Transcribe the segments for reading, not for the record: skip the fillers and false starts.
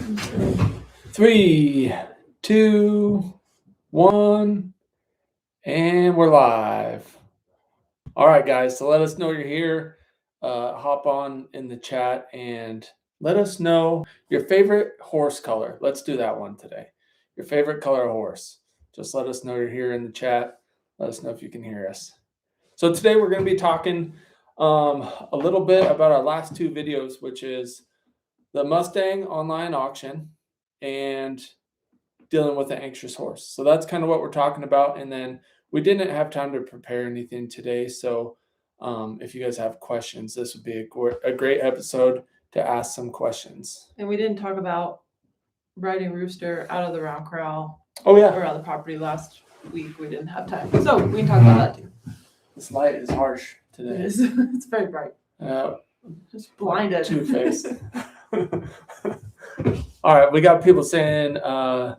3, 2, 1, and we're live. All right, guys, so let us know you're here. Hop on in the chat and let us know your favorite horse color. Let's do that one today. Your favorite color of horse. Just let us know you're here in the chat. Let us know if you can hear us. So today we're going to be talking a little bit about our last two videos, which is the Mustang online auction and dealing with an anxious horse. So that's kind of what we're talking about. And then we didn't have time to prepare anything today. So if you guys have questions, this would be a great episode to ask some questions. And we didn't talk about riding Rooster out of the round corral. Oh, yeah. Around the property last week. We didn't have time. So we can talk about that too. This light is harsh today. It is. It's very bright. Just blinded. Two-faced. All right. We got people saying, I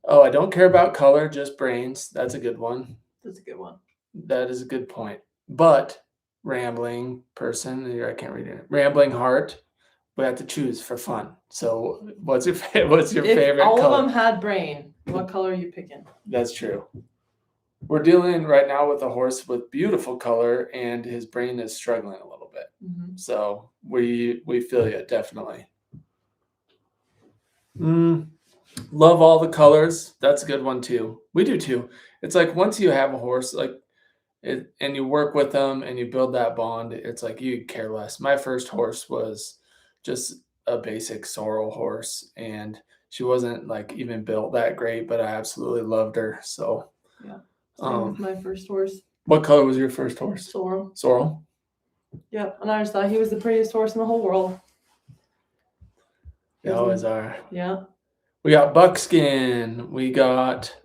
don't care about color, just brains. That's a good one. That's a good one. That is a good point. But rambling person, I can't read it. Rambling heart, we have to choose for fun. So what's your favorite all color? Of them had brain, what color are you picking? That's true. We're dealing right now with a horse with beautiful color, and his brain is struggling a little bit. Mm-hmm. So we feel you, definitely. Love all the colors. That's a good one too. We do too. It's like once you have a horse, and you work with them and you build that bond, it's like you care less. My first horse was just a basic sorrel horse, and she wasn't even built that great, but I absolutely loved her. So yeah. Same with my first horse. What color was your first horse? Sorrel. Sorrel? Yep. And I just thought he was the prettiest horse in the whole world. They always are. Yeah. We got buckskin. We got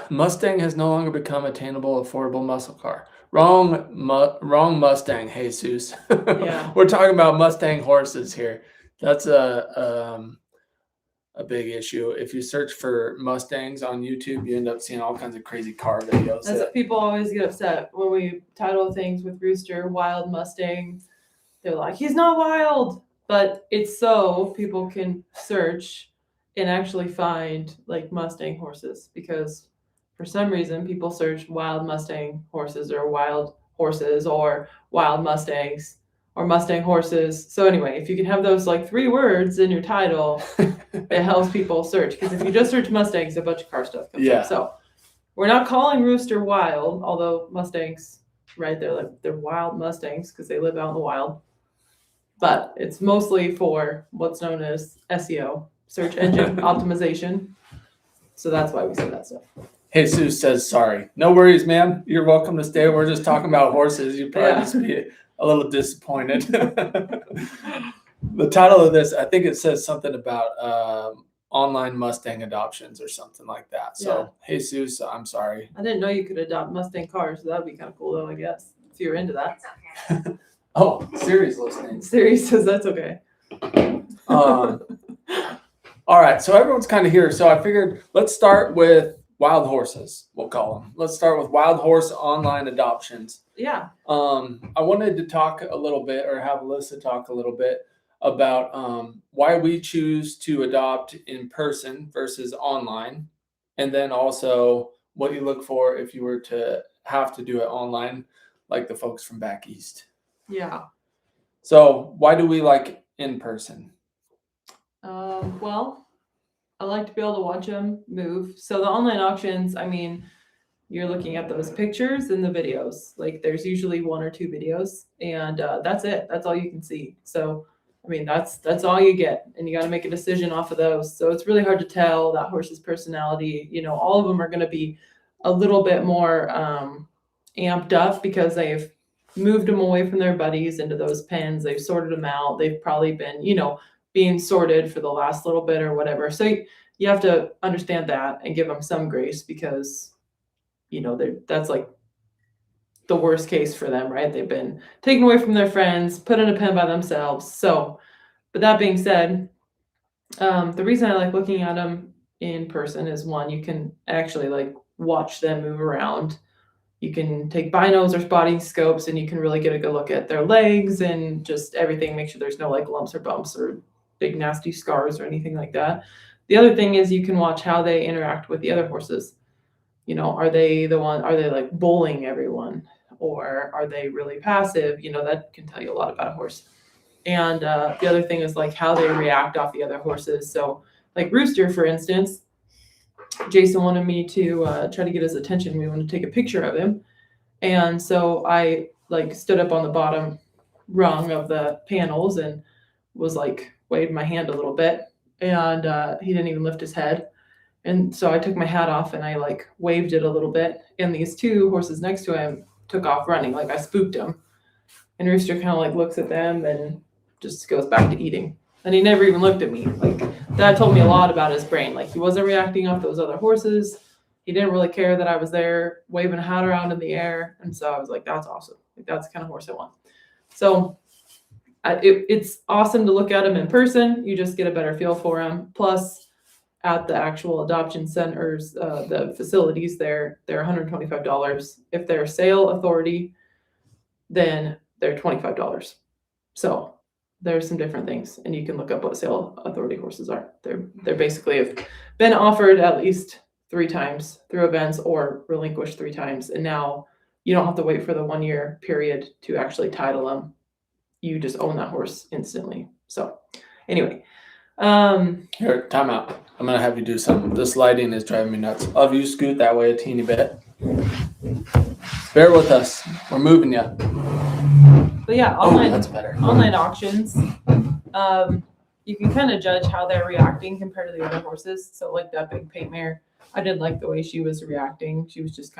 Mustang has no longer become attainable, affordable muscle car. Wrong Mustang, Jesus. Yeah. We're talking about Mustang horses here. That's a big issue. If you search for Mustangs on YouTube, you end up seeing all kinds of crazy car videos. That's what people always get upset when we title things with Rooster, Wild Mustang. They're like, he's not wild. But it's so people can search and actually find Mustang horses, because for some reason people search wild Mustang horses or wild horses or wild Mustangs or Mustang horses. So anyway, if you can have those 3 words in your title, it helps people search. Because if you just search Mustangs, a bunch of car stuff comes up. So we're not calling Rooster wild, although Mustangs, right? They're wild Mustangs because they live out in the wild. But it's mostly for what's known as SEO, search engine optimization. So that's why we say that stuff. Jesus says, sorry. No worries, ma'am. You're welcome to stay. We're just talking about horses. You'd probably just be a little disappointed. The title of this, I think it says something about online Mustang adoptions or something like that. So, Jesus, I'm sorry. I didn't know you could adopt Mustang cars. So that would be kind of cool, though, I guess, if you're into that. Oh, Siri's listening. Siri says that's okay. All right, so everyone's kind of here. So I figured let's start with wild horses, we'll call them. Let's start with wild horse online adoptions. Yeah. I wanted to talk a little bit, or have Alyssa talk a little bit about why we choose to adopt in person versus online, and then also what you look for if you were to have to do it online, like the folks from back east. Yeah. So why do we like in person? Well, I like to be able to watch them move. So the online auctions, you're looking at those pictures and the videos. There's usually 1 or 2 videos, and that's it. That's all you can see. So, that's all you get, and you got to make a decision off of those. So it's really hard to tell that horse's personality. All of them are going to be a little bit more amped up because they've moved them away from their buddies into those pens. They've sorted them out. They've probably been, being sorted for the last little bit or whatever. So you have to understand that and give them some grace, because, that's the worst case for them, right? They've been taken away from their friends, put in a pen by themselves. So, but that being said, the reason I like looking at them in person is, one, you can actually watch them move around. you can take binos or spotting scopes, and you can really get a good look at their legs and just everything. Make sure there's no like lumps or bumps or big nasty scars or anything like that. The other thing is you can watch how they interact with the other horses. You know, are they like bullying everyone, or are they really passive? You know, that can tell you a lot about a horse. And the other thing is like how they react off the other horses. So like Rooster, for instance, Jason wanted me to try to get his attention. We wanted to take a picture of him. And so I like stood up on the bottom rung of the panels and was like waved my hand a little bit. And he didn't even lift his head. And so I took my hat off and I like waved it a little bit. And these two horses next to him took off running. Like I spooked him. And Rooster kind of like looks at them and just goes back to eating. And he never even looked at me. Like that told me a lot about his brain. Like he wasn't reacting off those other horses. He didn't really care that I was there waving a hat around in the air. And so I was like, that's awesome. Like that's the kind of horse I want. So it's awesome to look at him in person. You just get a better feel for him. Plus, at the actual adoption centers, the facilities there, they're $125. If they're sale authority, then they're $25. So there's some different things, and you can look up what sale authority horses are. They're basically have been offered at least 3 times through events or relinquished 3 times, and now you don't have to wait for the 1 year period to actually title them. You just own that horse instantly. So anyway, Here, time out. I'm gonna have you do something. This lighting is driving me nuts. I'll have you scoot that way a teeny bit. Bear with us. We're moving you. but yeah, That's better. online auctions, you can kind of judge how they're reacting compared to the other horses. So like that big pate mare, I didn't like the way she was reacting. She was just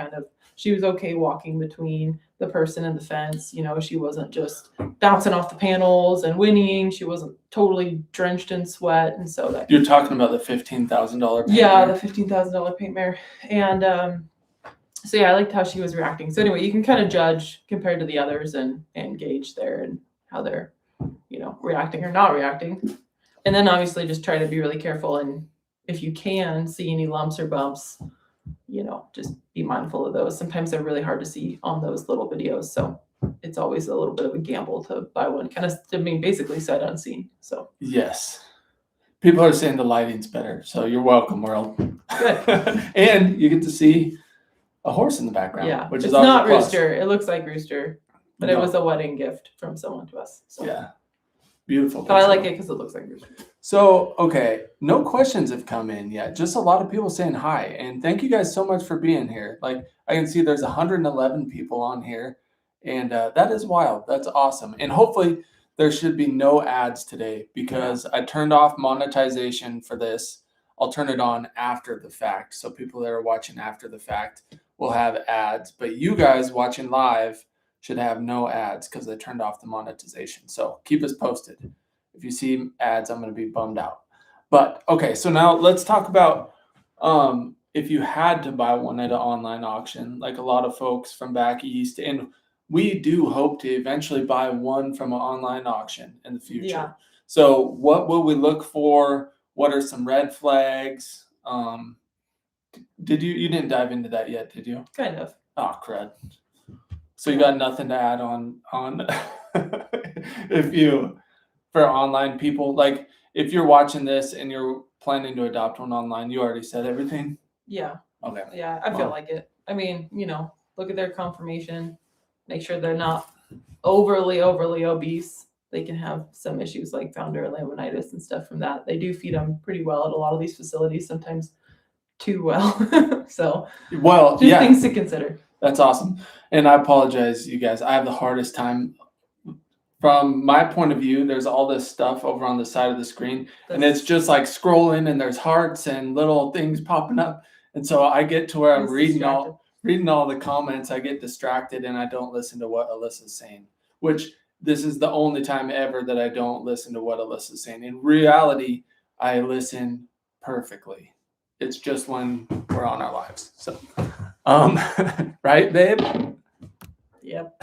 she was okay walking between the person and the fence. You know, she wasn't just bouncing off the panels and whinnying. She wasn't totally drenched in sweat. And so that You're talking about the $15,000 paint yeah, mare? the $15,000 paint mare. And so yeah, I liked how she was reacting. So anyway, you can kind of judge compared to the others and gauge there and how they're, you know, reacting or not reacting. And then obviously just try to be really careful. And if you can see any lumps or bumps, you know, just be mindful of those. Sometimes they're really hard to see on those little videos. So it's always a little bit of a gamble to buy one, kind of, I mean, basically sight unseen. So Yes. People are saying the lighting's better, so you're welcome, world. good. And you get to see a horse in the background. Yeah, which it's is always not a plus. Rooster. It looks like Rooster, but it was a wedding gift from someone to us. So. Yeah. Beautiful. But I like it because it looks like Rooster. So, okay, no questions have come in yet. Just a lot of people saying hi. And thank you guys so much for being here. Like, I can see there's 111 people on here. And that is wild. That's awesome. And hopefully there should be no ads today because I turned off monetization for this. I'll turn it on after the fact. So people that are watching after the fact will have ads. But you guys watching live should have no ads because I turned off the monetization. So keep us posted. If you see ads, I'm going to be bummed out. But okay, so now let's talk about if you had to buy one at an online auction, like a lot of folks from back east, and we do hope to eventually buy one from an online auction in the future. Yeah. So what will we look for? What are some red flags? You didn't dive into that yet, did you? Kind of. Oh, crud. So you got nothing to add on for online people, like if you're watching this and you're planning to adopt one online, you already said everything? Yeah. Okay. Yeah, I feel like it. I mean, you know, look at their conformation, make sure they're not overly obese. They can have some issues like founder laminitis and stuff from that. They do feed them pretty well at a lot of these facilities, sometimes too well. So, just things to consider. That's awesome. And I apologize, you guys. I have the hardest time. From my point of view, there's all this stuff over on the side of the screen, and it's just like scrolling, and there's hearts and little things popping up. And so I get to where I'm reading all the comments. I get distracted, and I don't listen to what Alyssa's saying, which this is the only time ever that I don't listen to what Alyssa's saying. In reality, I listen perfectly. It's just when we're on our lives. So, right, babe? Yep.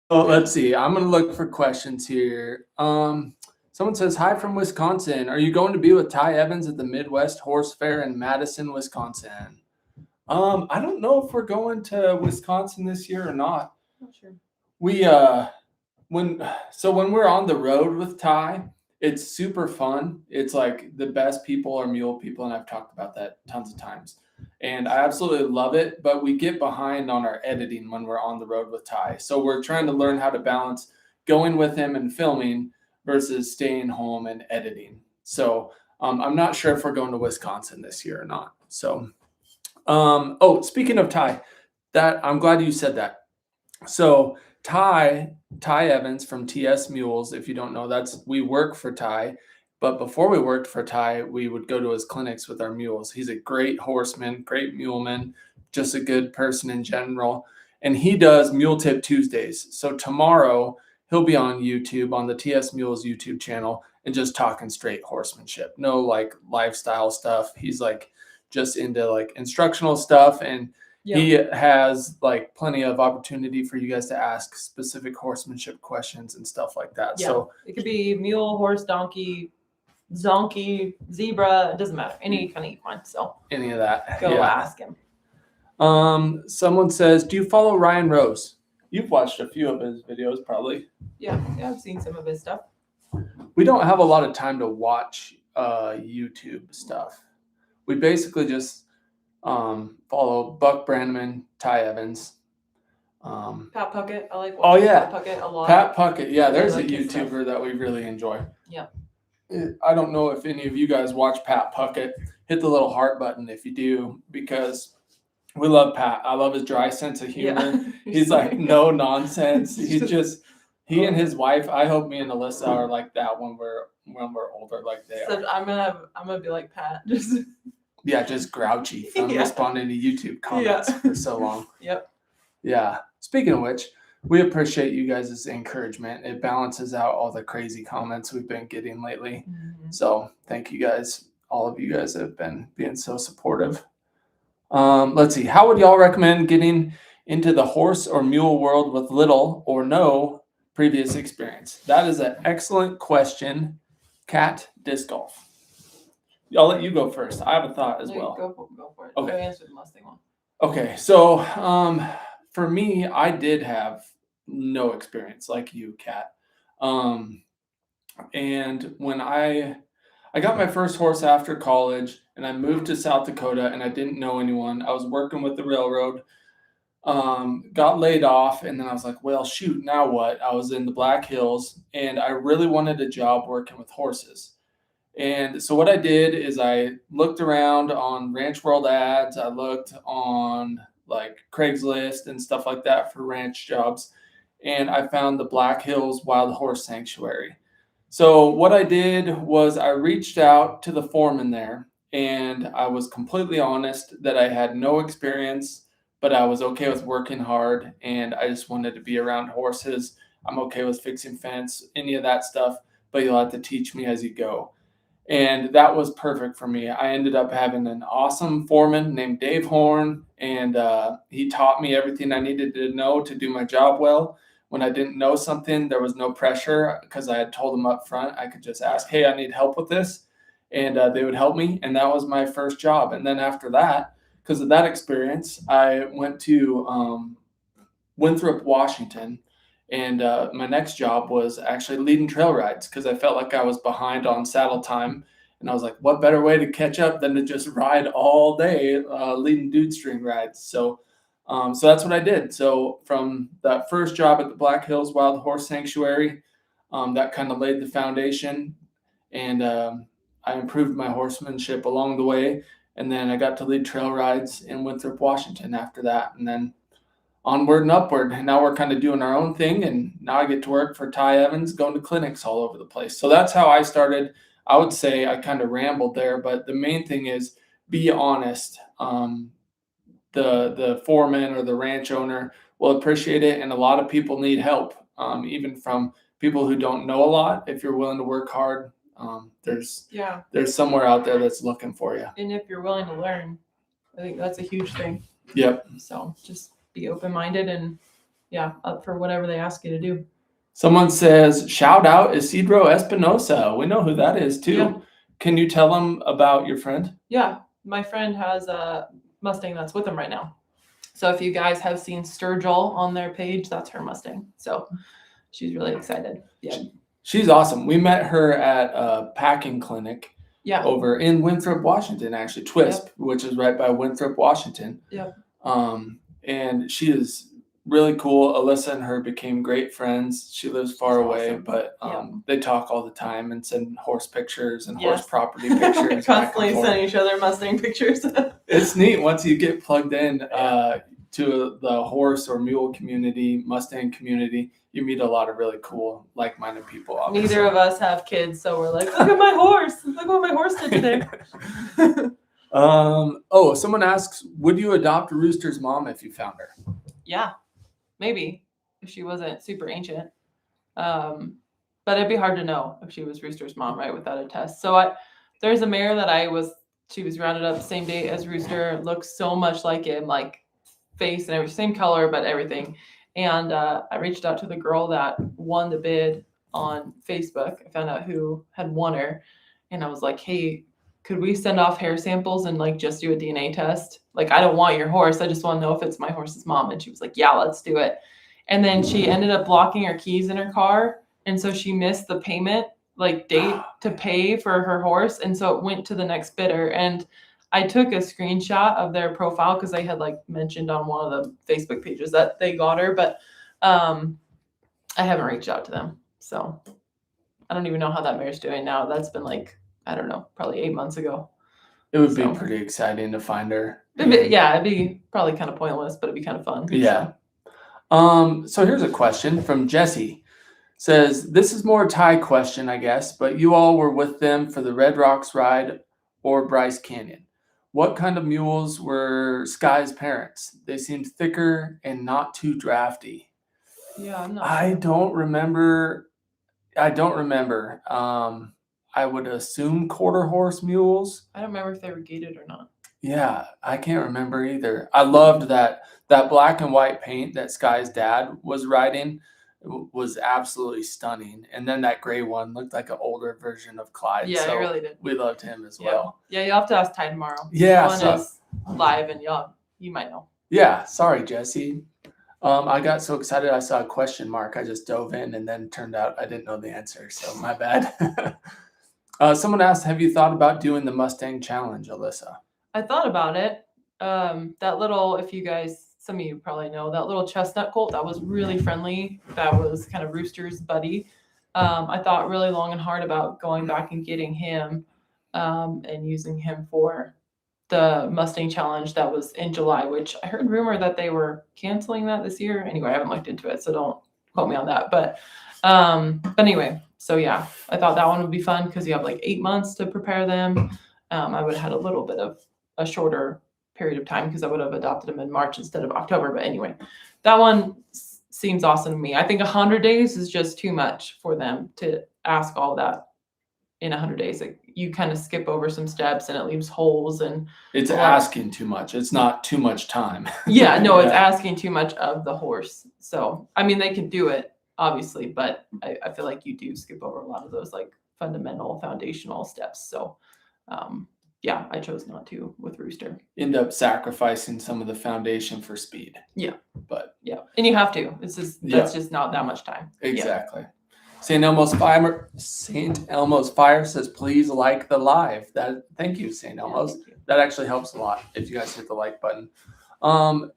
Oh, let's see. I'm going to look for questions here. Someone says, hi from Wisconsin. Are you going to be with Ty Evans at the Midwest Horse Fair in Madison, Wisconsin? I don't know if we're going to Wisconsin this year or not. Not sure. We when we're on the road with Ty, it's super fun. It's like the best people are mule people, and I've talked about that tons of times. And I absolutely love it, but we get behind on our editing when we're on the road with Ty. So we're trying to learn how to balance going with him and filming versus staying home and editing. So I'm not sure if we're going to Wisconsin this year or not. So, speaking of Ty, that I'm glad you said that. So Ty Evans from TS Mules, if you don't know, we work for Ty. But before we worked for Ty, we would go to his clinics with our mules. He's a great horseman, great muleman, just a good person in general. And he does Mule Tip Tuesdays. So tomorrow he'll be on YouTube, on the TS Mules YouTube channel, and just talking straight horsemanship. No like lifestyle stuff. He's like just into like instructional stuff, and he has like plenty of opportunity for you guys to ask specific horsemanship questions and stuff like that. Yeah. So it could be mule, horse, donkey, zonkey, zebra. It doesn't matter. Any kind of equine. So any of that. go ask him. Someone says, do you follow Ryan Rose? You've watched a few of his videos probably. Yeah, I've seen some of his stuff. We don't have a lot of time to watch YouTube stuff. We basically just follow Buck Brandman, Ty Evans. Pat Puckett. I like watching Pat Puckett a lot. Pat Puckett. Yeah, there's a YouTuber that we really enjoy. Yeah. I don't know if any of you guys watch Pat Puckett. Hit the little heart button if you do, because we love Pat. I love his dry sense of humor. Yeah. He's like no nonsense. He and his wife. I hope me and Alyssa are like that when we're older, like they are. I'm gonna be like Pat. Just grouchy from responding to YouTube comments for so long. Yep. Yeah. Speaking of which, we appreciate you guys' encouragement. It balances out all the crazy comments we've been getting lately. Mm-hmm. So thank you guys. All of you guys have been being so supportive. Let's see. How would y'all recommend getting into the horse or mule world with little or no previous experience? That is an excellent question. Cat Disc Golf. I'll let you go first. I have a thought as well. Go for it. Okay. Go answer the Mustang one. Okay. So for me, I did have no experience like you, Kat. And when I got my first horse after college, and I moved to South Dakota, and I didn't know anyone. I was working with the railroad, got laid off, and then I was like, well, shoot, now what? I was in the Black Hills, and I really wanted a job working with horses. And so what I did is I looked around on Ranch World ads. I looked on like Craigslist and stuff like that for ranch jobs. And I found the Black Hills Wild Horse Sanctuary. So what I did was I reached out to the foreman there, and I was completely honest that I had no experience, but I was okay with working hard, and I just wanted to be around horses. I'm okay with fixing fence, any of that stuff, but you'll have to teach me as you go. And that was perfect for me. I ended up having an awesome foreman named Dave Horn, and he taught me everything I needed to know to do my job well. When I didn't know something, there was no pressure because I had told them up front. I could just ask, hey, I need help with this, and they would help me. And that was my first job. And then after that, because of that experience, I went to Winthrop, Washington. And my next job was actually leading trail rides because I felt like I was behind on saddle time. And I was like, what better way to catch up than to just ride all day leading dude string rides? So that's what I did. So from that first job at the Black Hills Wild Horse Sanctuary, that kind of laid the foundation. And I improved my horsemanship along the way. And then I got to lead trail rides in Winthrop, Washington after that. And then onward and upward. And now we're kind of doing our own thing. And now I get to work for Ty Evans, going to clinics all over the place. So that's how I started. I would say I kind of rambled there, but the main thing is be honest. The foreman or the ranch owner will appreciate it. And a lot of people need help, even from people who don't know a lot. If you're willing to work hard, there's somewhere out there that's looking for you. And if you're willing to learn, I think that's a huge thing. Yep. So just be open-minded and up for whatever they ask you to do. Someone says, shout out Isidro Espinosa. We know who that is too. Yeah. Can you tell them about your friend? Yeah. My friend has Mustang that's with them right now. So if you guys have seen Sturgill on their page, that's her Mustang. So she's really excited. Yeah. She's awesome. We met her at a packing clinic Yeah. over in Winthrop, Washington, actually, Twisp, which is right by Winthrop, Washington. Yep. And she is really cool. Alyssa and her became great friends. She lives far away, awesome. but they talk all the time and send horse pictures and Yes. horse property pictures. Constantly sending each other Mustang pictures. It's neat once you get plugged in to the horse or mule community, Mustang community. You meet a lot of really cool, like-minded people. Obviously. Neither of us have kids, so we're like, look at my horse. Look what my horse did today. Someone asks, would you adopt Rooster's mom if you found her? Yeah, maybe if she wasn't super ancient. But it'd be hard to know if she was Rooster's mom, right, without a test. So there's a mare that she was rounded up the same day as Rooster, looks so much like him, like face and everything, same color, but everything. And I reached out to the girl that won the bid on Facebook. I found out who had won her, and I was like, hey, could we send off hair samples and like just do a DNA test? Like, I don't want your horse. I just want to know if it's my horse's mom. And she was like, yeah, let's do it. And then she ended up blocking her keys in her car. And so she missed the payment date to pay for her horse. And so it went to the next bidder. And I took a screenshot of their profile because they had mentioned on one of the Facebook pages that they got her, but I haven't reached out to them. So I don't even know how that mare's doing now. That's been I don't know, probably 8 months ago. It would be pretty exciting to find her. It'd be probably kind of pointless, but it'd be kind of fun. Yeah. So here's a question from Jesse. Says, this is more a Ty question, I guess, but you all were with them for the Red Rocks ride or Bryce Canyon. What kind of mules were Sky's parents? They seemed thicker and not too drafty. Yeah, I'm not I sure. don't remember. I would assume quarter horse mules. I don't remember if they were gated or not. Yeah, I can't remember either. I loved that black and white paint that Sky's dad was riding was absolutely stunning. And then that gray one looked like an older version of Clyde. Yeah, so it really did. We loved him as well. Yeah, you'll have to ask Ty tomorrow. Yeah. That one is live and young. You might know. Yeah, sorry, Jesse. I got so excited I saw a question mark. I just dove in and then turned out I didn't know the answer. So my bad. Someone asked, have you thought about doing the Mustang Challenge, Alyssa? I thought about it. That little, if you guys, some of you probably know, that little chestnut colt that was really friendly, that was kind of Rooster's buddy. I thought really long and hard about going back and getting him and using him for the Mustang Challenge that was in July, which I heard rumor that they were canceling that this year. Anyway, I haven't looked into it, so don't quote me on that. But anyway, so yeah, I thought that one would be fun because you have 8 months to prepare them. I would have had a little bit of a shorter period of time because I would have adopted them in March instead of October. But anyway, that one seems awesome to me. I think 100 days is just too much for them to ask all that in 100 days. You kind of skip over some steps and it leaves holes, and it's asking too much. It's not too much time. Yeah, no, it's asking too much of the horse. So, I mean, they can do it obviously, but I feel like you do skip over a lot of those fundamental foundational steps. So, yeah, I chose not to with Rooster. End up sacrificing some of the foundation for speed. Yeah. But yeah, and you have to. It's just that's just not that much time. Exactly. Yeah. St. Elmo's Fire says, please like the live. Thank you, St. Elmo's. Yeah, that actually helps a lot if you guys hit the like button.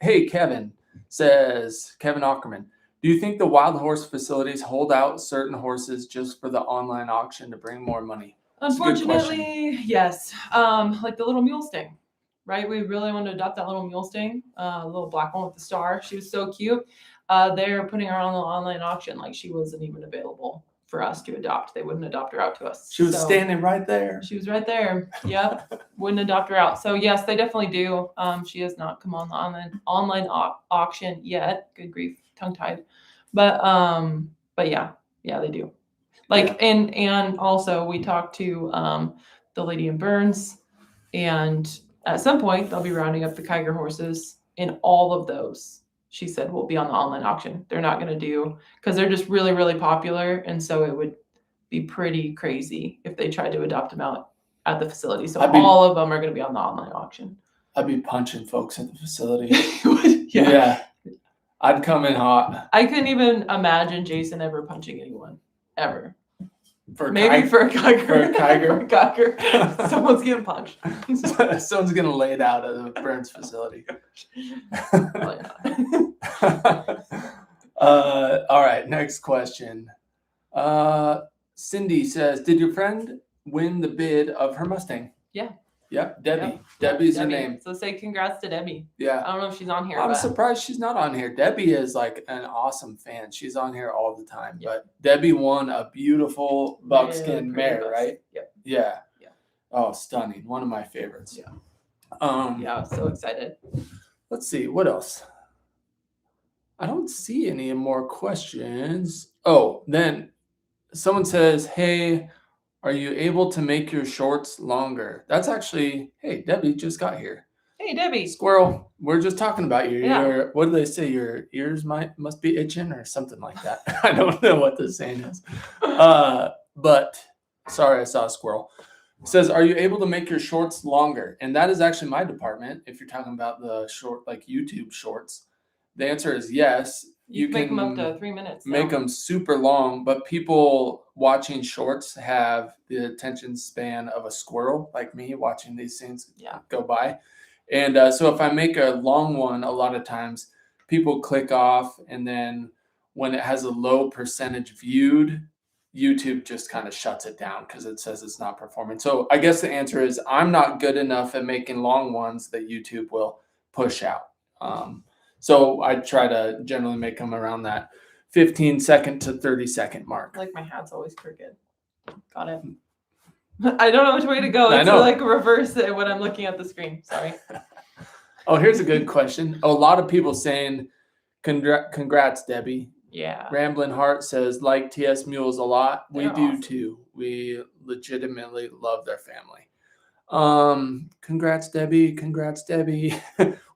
Hey, Kevin Ackerman, do you think the wild horse facilities hold out certain horses just for the online auction to bring more money? Unfortunately, yes. Like the little Mustang, right? We really wanted to adopt that little Mustang, little black one with the star. She was so cute. They're putting her on the online auction like she wasn't even available for us to adopt. They wouldn't adopt her out to us. She was standing right there. She was right there. Yep. Wouldn't adopt her out. So yes, they definitely do. She has not come on the online auction yet. Good grief, tongue-tied. But yeah, they do. And also we talked to the lady in Burns, and at some point they'll be rounding up the Kiger horses, and all of those, she said, will be on the online auction. They're not going to do, because they're just really, really popular. And so it would be pretty crazy if they tried to adopt them out at the facility. So all of them are going to be on the online auction. I'd be punching folks at the facility. Yeah. Yeah. I'd come in hot. I couldn't even imagine Jason ever punching anyone. Ever. Maybe for a Kiger. For a Kiger. For a Kiger. Someone's getting punched. Someone's going to lay it out at the Burns facility. All right, next question. Cindy says, did your friend win the bid of her Mustang? Yeah. Yep, Debbie. Yep. Debbie's Debbie. her name. So say congrats to Debbie. Yeah. I don't know if she's on here. I'm surprised she's not on here. Debbie is like an awesome fan. She's on here all the time. Yep. But Debbie won a beautiful buckskin mare, right? Yep. Yeah. Yeah. Oh, stunning. One of my favorites. Yeah. Yeah, I was so excited. Let's see. What else? I don't see any more questions. Oh, then someone says, hey, are you able to make your shorts longer? That's actually, hey, Debbie just got here. Hey, Debbie. Squirrel, we're just talking about you. Yeah. What do they say? Your ears must be itching or something like that. I don't know what the saying is. But sorry, I saw a squirrel. It says, are you able to make your shorts longer? And that is actually my department. If you're talking about the short, like YouTube shorts, the answer is yes. You can make them up to 3 minutes. Make them super long, but people watching shorts have the attention span of a squirrel, like me, watching these things go by. And so if I make a long one, a lot of times people click off, and then when it has a low percentage viewed, YouTube just kind of shuts it down because it says it's not performing. So I guess the answer is I'm not good enough at making long ones that YouTube will push out. So I try to generally make them around that 15-second to 30-second mark. Like my hat's always crooked. Got it. I don't know which way to go. It's like reverse it when I'm looking at the screen. Sorry. Oh, here's a good question. A lot of people saying, congrats, Debbie. Yeah. Ramblin' Heart says, like TS Mules a lot. They're we do awesome. too. We legitimately love their family. Congrats, Debbie. Congrats, Debbie.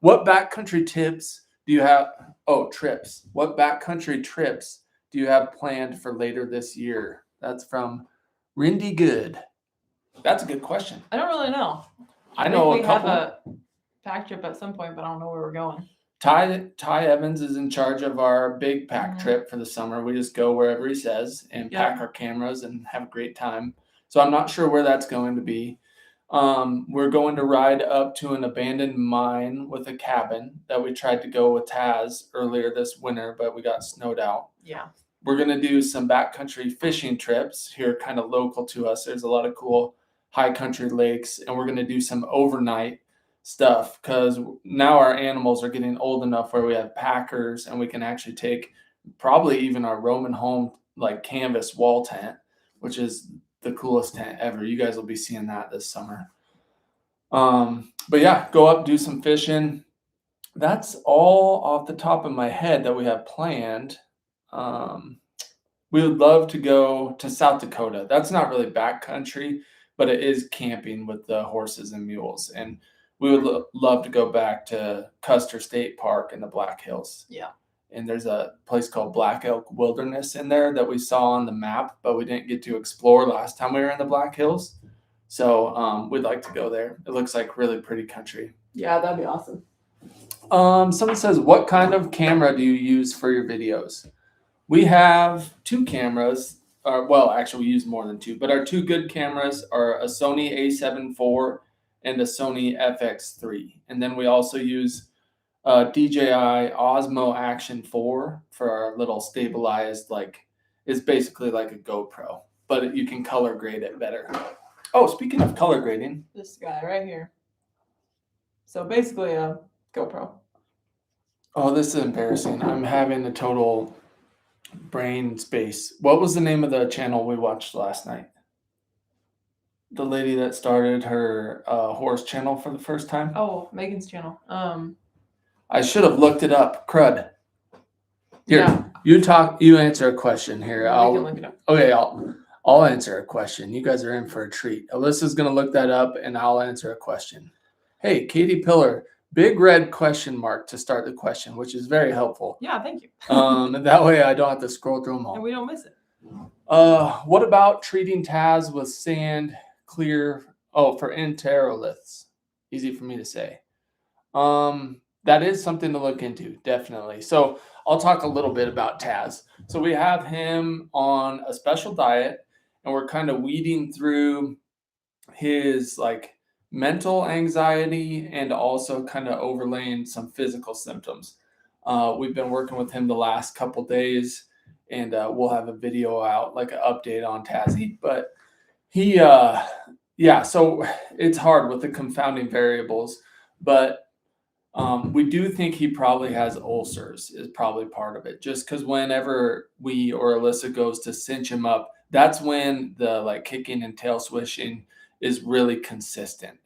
What backcountry tips do you have? Oh, trips. What backcountry trips do you have planned for later this year? That's from Rindy Good. That's a good question. I don't really know. I know we have a pack trip at some point, but I don't know where we're going. Ty Evans is in charge of our big pack trip for the summer. We just go wherever he says and pack our cameras and have a great time. So I'm not sure where that's going to be. We're going to ride up to an abandoned mine with a cabin that we tried to go with Taz earlier this winter, but we got snowed out. Yeah. We're going to do some backcountry fishing trips here, kind of local to us. There's a lot of cool high country lakes, and we're going to do some overnight stuff because now our animals are getting old enough where we have packers and we can actually take probably even our Roman home like canvas wall tent, which is the coolest tent ever. You guys will be seeing that this summer. But yeah, go up, do some fishing. That's all off the top of my head that we have planned. We would love to go to South Dakota. That's not really backcountry, but it is camping with the horses and mules. And we would love to go back to Custer State Park in the Black Hills. Yeah. And there's a place called Black Elk Wilderness in there that we saw on the map, but we didn't get to explore last time we were in the Black Hills. So we'd like to go there. It looks like really pretty country. Yeah, that'd be awesome. Someone says, what kind of camera do you use for your videos? We have 2 cameras. Well, actually, we use more than 2, but our 2 good cameras are a Sony A7 IV and a Sony FX3. And then we also use DJI Osmo Action 4 for our little stabilized, it's basically like a GoPro, but you can color grade it better. Oh, speaking of color grading. This guy right here. So basically a GoPro. Oh, this is embarrassing. I'm having a total brain space. What was the name of the channel we watched last night? The lady that started her horse channel for the first time? Oh, Megan's channel. I should have looked it up. Crud. Here, you answer a question here. We can look it up. Okay, I'll answer a question. You guys are in for a treat. Alyssa's going to look that up, and I'll answer a question. Hey, Katie Pillar, big red question mark to start the question, which is very helpful. Yeah, thank you. That way I don't have to scroll through them all. And we don't miss it. What about treating Taz with sand clear? Oh, for enteroliths. Easy for me to say. That is something to look into, definitely. So I'll talk a little bit about Taz. So we have him on a special diet, and we're kind of weeding through his like mental anxiety and also kind of overlaying some physical symptoms. We've been working with him the last couple days, and we'll have a video out, like an update on Tazzy. But he, yeah, so it's hard with the confounding variables, but we do think he probably has ulcers is probably part of it. Just because whenever we or Alyssa goes to cinch him up, that's when the like kicking and tail swishing is really consistent.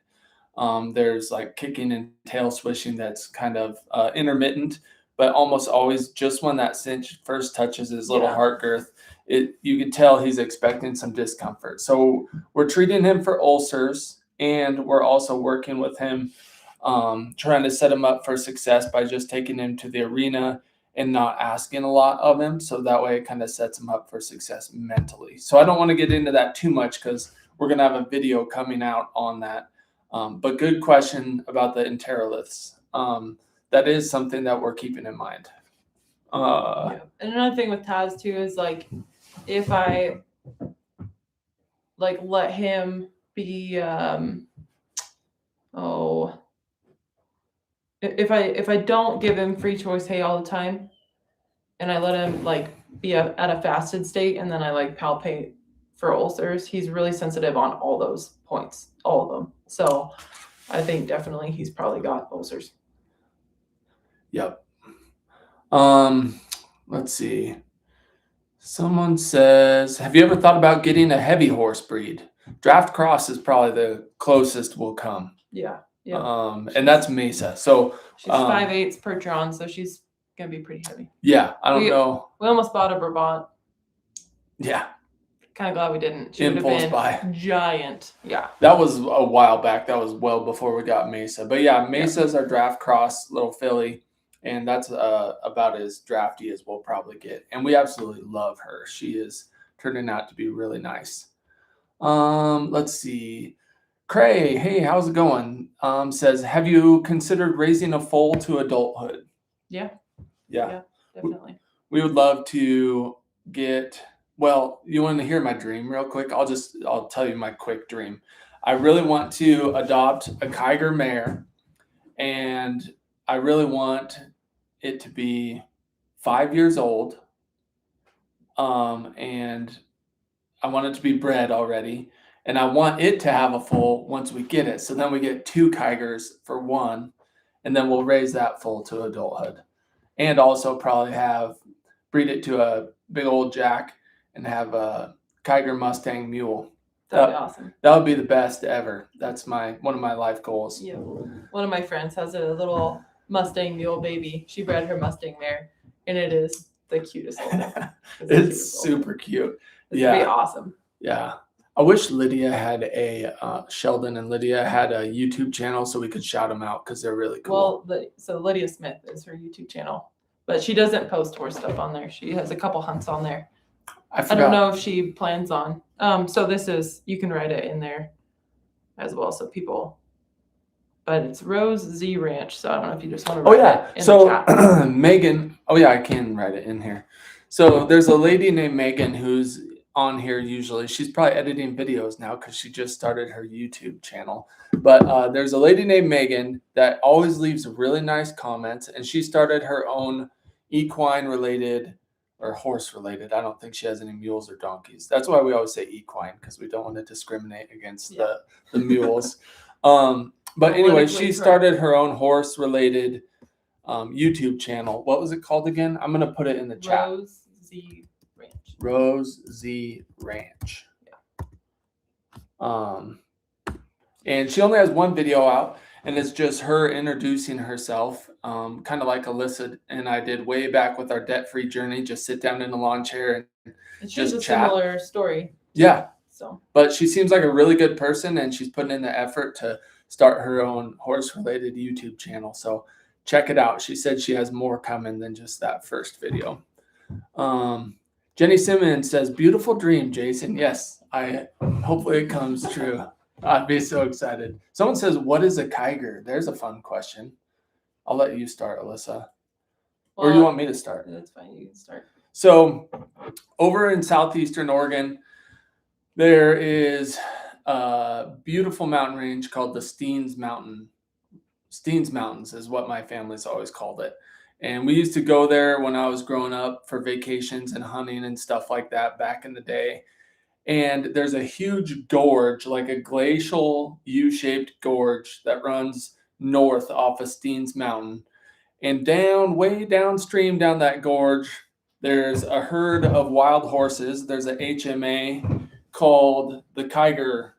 There's like kicking and tail swishing that's kind of intermittent, but almost always just when that cinch first touches his little heart girth, you can tell he's expecting some discomfort. So we're treating him for ulcers, and we're also working with him, trying to set him up for success by just taking him to the arena and not asking a lot of him. So that way it kind of sets him up for success mentally. So I don't want to get into that too much because we're going to have a video coming out on that. But good question about the enteroliths. That is something that we're keeping in mind. And another thing with Taz too is like, if I like let him be, if I don't give him free choice hay all the time, and I let him like be at a fasted state, and then I like palpate for ulcers, he's really sensitive on all those points, all of them. So I think definitely he's probably got ulcers. Yep. Let's see. Someone says, have you ever thought about getting a heavy horse breed? Draft Cross is probably the closest we'll come. Yeah. And that's Mesa. So she's 5/8 per Tron, so she's gonna be pretty heavy. Yeah, I don't know. We almost bought a Brabant. Yeah. Kind of glad we didn't. She Impulse would have been buy. Giant. Yeah. That was a while back. That was well before we got Mesa. But yeah, Mesa's our Draft Cross little filly, and that's about as drafty as we'll probably get. And we absolutely love her. She is turning out to be really nice. Let's see. Cray, hey, how's it going? Says, have you considered raising a foal to adulthood? Yeah, definitely. We would love to get, well, you want to hear my dream real quick? I'll tell you my quick dream. I really want to adopt a Kiger mare, and I really want it to be 5 years old. And I want it to be bred already. And I want it to have a foal once we get it. So then we get 2 Kigers for one, and then we'll raise that foal to adulthood. And also probably breed it to a big old Jack and have a Kiger Mustang mule. That'd be awesome. That would be the best ever. That's one of my life goals. Yeah. One of my friends has a little Mustang mule baby. She bred her Mustang mare, and it is the cutest little thing. It's super cute. It's gonna be awesome. Yeah. I wish Lydia had Sheldon and Lydia had a YouTube channel so we could shout them out because they're really cool. Well, so Lydia Smith is her YouTube channel, but she doesn't post horse stuff on there. She has a couple hunts on there. I don't know if she plans on. So you can write it in there as well. So people, but it's Rose Z Ranch. So I don't know if you just want to write it in the chat. Megan, I can write it in here. So there's a lady named Megan who's on here usually. She's probably editing videos now because she just started her YouTube channel. But there's a lady named Megan that always leaves really nice comments, and she started her own equine related or horse related. I don't think she has any mules or donkeys. That's why we always say equine, because we don't want to discriminate against the mules. But anyway, she started her own horse related YouTube channel. What was it called again? I'm going to put it in the chat. Rose Z Ranch. Yeah. And she only has one video out, and it's just her introducing herself, kind of like Alyssa and I did way back with our debt-free journey. Just sit down in a lawn chair and she's just a chat. Similar story. Yeah. So, but she seems like a really good person, and she's putting in the effort to start her own horse-related YouTube channel. So check it out. She said she has more coming than just that first video. Jenny Simmons says, beautiful dream, Jason. Yes, hopefully it comes true. I'd be so excited. Someone says, what is a Kiger? There's a fun question. I'll let you start, Alyssa. Well, Or you want me to start? That's fine. You can start. So over in southeastern Oregon, there is a beautiful mountain range called the Steens Mountains is what my family's always called it. And we used to go there when I was growing up for vacations and hunting and stuff like that back in the day. And there's a huge gorge, like a glacial U-shaped gorge that runs north off of Steens Mountain. And way downstream down that gorge, there's a herd of wild horses. There's a HMA called the Kiger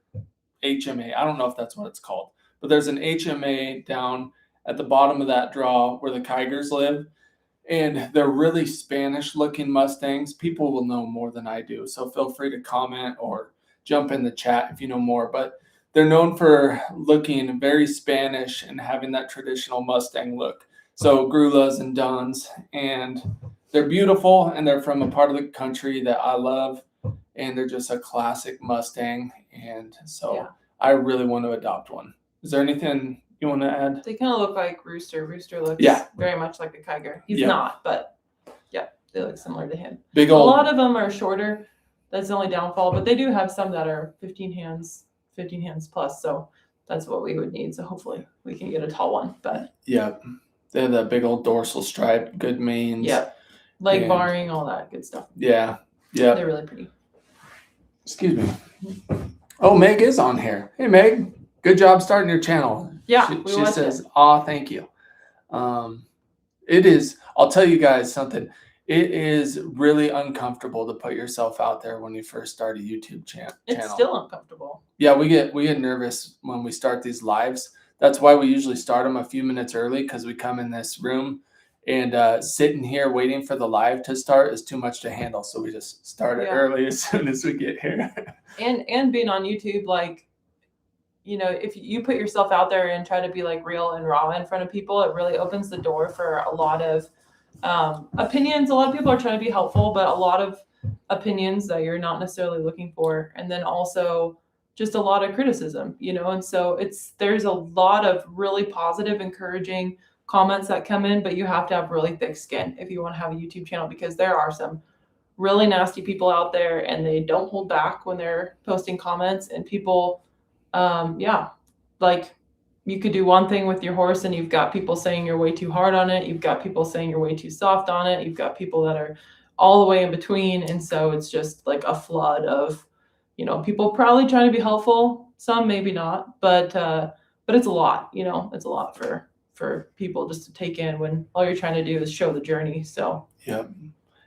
HMA. I don't know if that's what it's called, but there's an HMA down at the bottom of that draw where the Kigers live. And they're really Spanish looking Mustangs. People will know more than I do, so feel free to comment or jump in the chat if you know more. But they're known for looking very Spanish and having that traditional Mustang look. So grulas and duns, and they're beautiful, and they're from a part of the country that I love, and they're just a classic Mustang. And so I really want to adopt one. Is there anything you want to add? They kind of look like Rooster. Rooster looks very much like a Kiger. He's not, but they look similar to him. A lot of them are shorter. That's the only downfall, but they do have some that are 15 hands plus. So that's what we would need. So hopefully we can get a tall one. But they have that big old dorsal stripe, good manes. Leg barring, all that good stuff. They're really pretty. Excuse me. Oh, Meg is on here. Hey, Meg. Good job starting your channel. She says, thank you. It is, I'll tell you guys something. It is really uncomfortable to put yourself out there when you first start a YouTube channel. It's still uncomfortable. Yeah, we get nervous when we start these lives. That's why we usually start them a few minutes early, because we come in this room and sitting here waiting for the live to start is too much to handle. So we just start it early as soon as we get here. and being on YouTube, like, you know, if you put yourself out there and try to be like real and raw in front of people, it really opens the door for a lot of opinions. A lot of people are trying to be helpful, but a lot of opinions that you're not necessarily looking for. And then also just a lot of criticism, you know, and so there's a lot of really positive, encouraging comments that come in, but you have to have really thick skin if you want to have a YouTube channel, because there are some really nasty people out there and they don't hold back when they're posting comments. And people, like, you could do one thing with your horse and you've got people saying you're way too hard on it. You've got people saying you're way too soft on it. You've got people that are all the way in between. And so it's just like a flood of, you know, people probably trying to be helpful, some maybe not, but it's a lot, you know, it's a lot for people just to take in when all you're trying to do is show the journey. So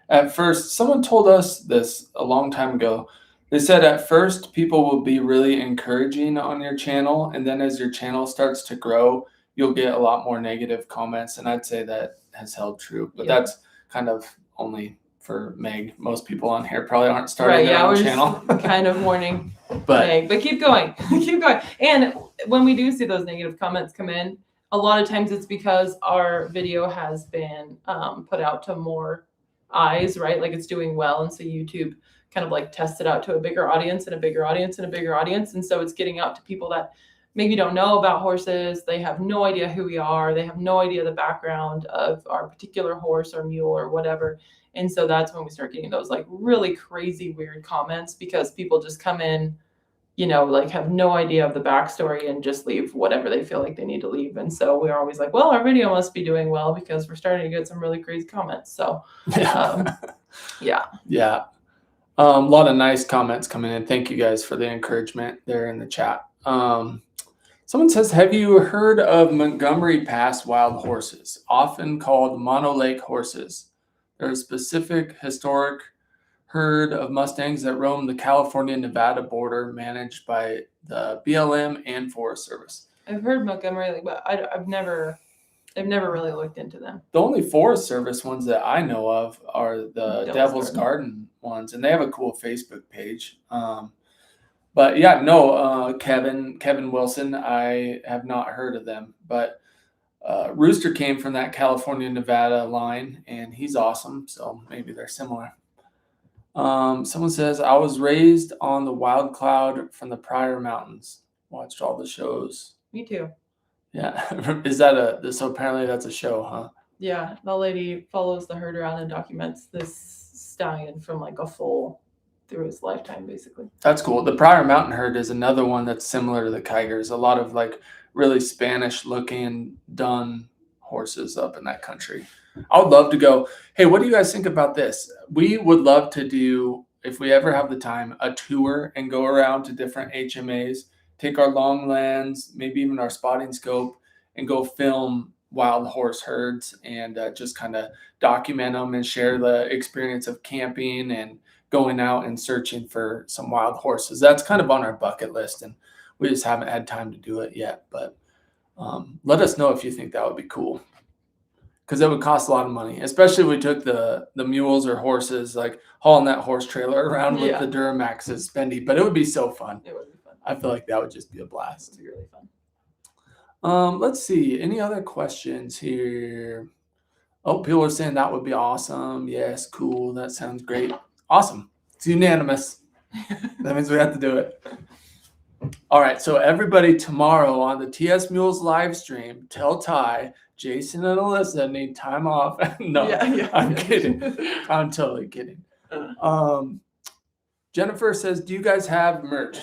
at first, someone told us this a long time ago. They said at first people will be really encouraging on your channel, and then as your channel starts to grow, you'll get a lot more negative comments. And I'd say that has held true, but that's kind of only for Meg. Most people on here probably aren't starting their own channel. Kind of warning Meg, but keep going. Keep going. And when we do see those negative comments come in, a lot of times it's because our video has been put out to more eyes, right? Like it's doing well. And so YouTube kind of like tests it out to a bigger audience and a bigger audience and a bigger audience. And so it's getting out to people that maybe don't know about horses. They have no idea who we are. They have no idea the background of our particular horse or mule or whatever. And so that's when we start getting those like really crazy, weird comments, because people just come in, you know, like have no idea of the backstory and just leave whatever they feel like they need to leave. And so we're always like, well, our video must be doing well because we're starting to get some really crazy comments. So a lot of nice comments coming in. Thank you guys for the encouragement there in the chat. Someone says, have you heard of Montgomery Pass wild horses, often called Mono Lake horses? They're a specific historic herd of Mustangs that roam the California-Nevada border, managed by the BLM and Forest Service. I've heard Montgomery, but I've never really looked into them. The only Forest Service ones that I know of are the Devil's Garden ones, and they have a cool Facebook page. But yeah, no, Kevin Wilson, I have not heard of them, but Rooster came from that California-Nevada line, and he's awesome, so maybe they're similar. Someone says, I was raised on the Wild Cloud from the Pryor Mountains. Watched all the shows. Me too. Yeah. Is that so apparently that's a show, huh? Yeah, the lady follows the herd around and documents this stallion from like a foal through his lifetime, basically. That's cool. The Pryor Mountain Herd is another one that's similar to the Kigers. A lot of like really Spanish looking dun horses up in that country. I would love to go. Hey, what do you guys think about this? We would love to do, if we ever have the time, a tour and go around to different HMAs, take our long lens, maybe even our spotting scope, and go film wild horse herds and just kind of document them and share the experience of camping and going out and searching for some wild horses. That's kind of on our bucket list, and we just haven't had time to do it yet. But let us know if you think that would be cool, because it would cost a lot of money, especially if we took the mules or horses, like hauling that horse trailer around with the Duramaxes spendy. But it would be so fun. It would be fun. I feel like that would just be a blast. It would be really fun. Let's see. Any other questions here? Oh, people are saying that would be awesome. Yes, cool. That sounds great. Awesome. It's unanimous. That means we have to do it. All right. So everybody tomorrow on the TS Mules live stream, tell Ty, Jason, and Alyssa need time off. No, I'm kidding. I'm totally kidding. Jennifer says, do you guys have merch?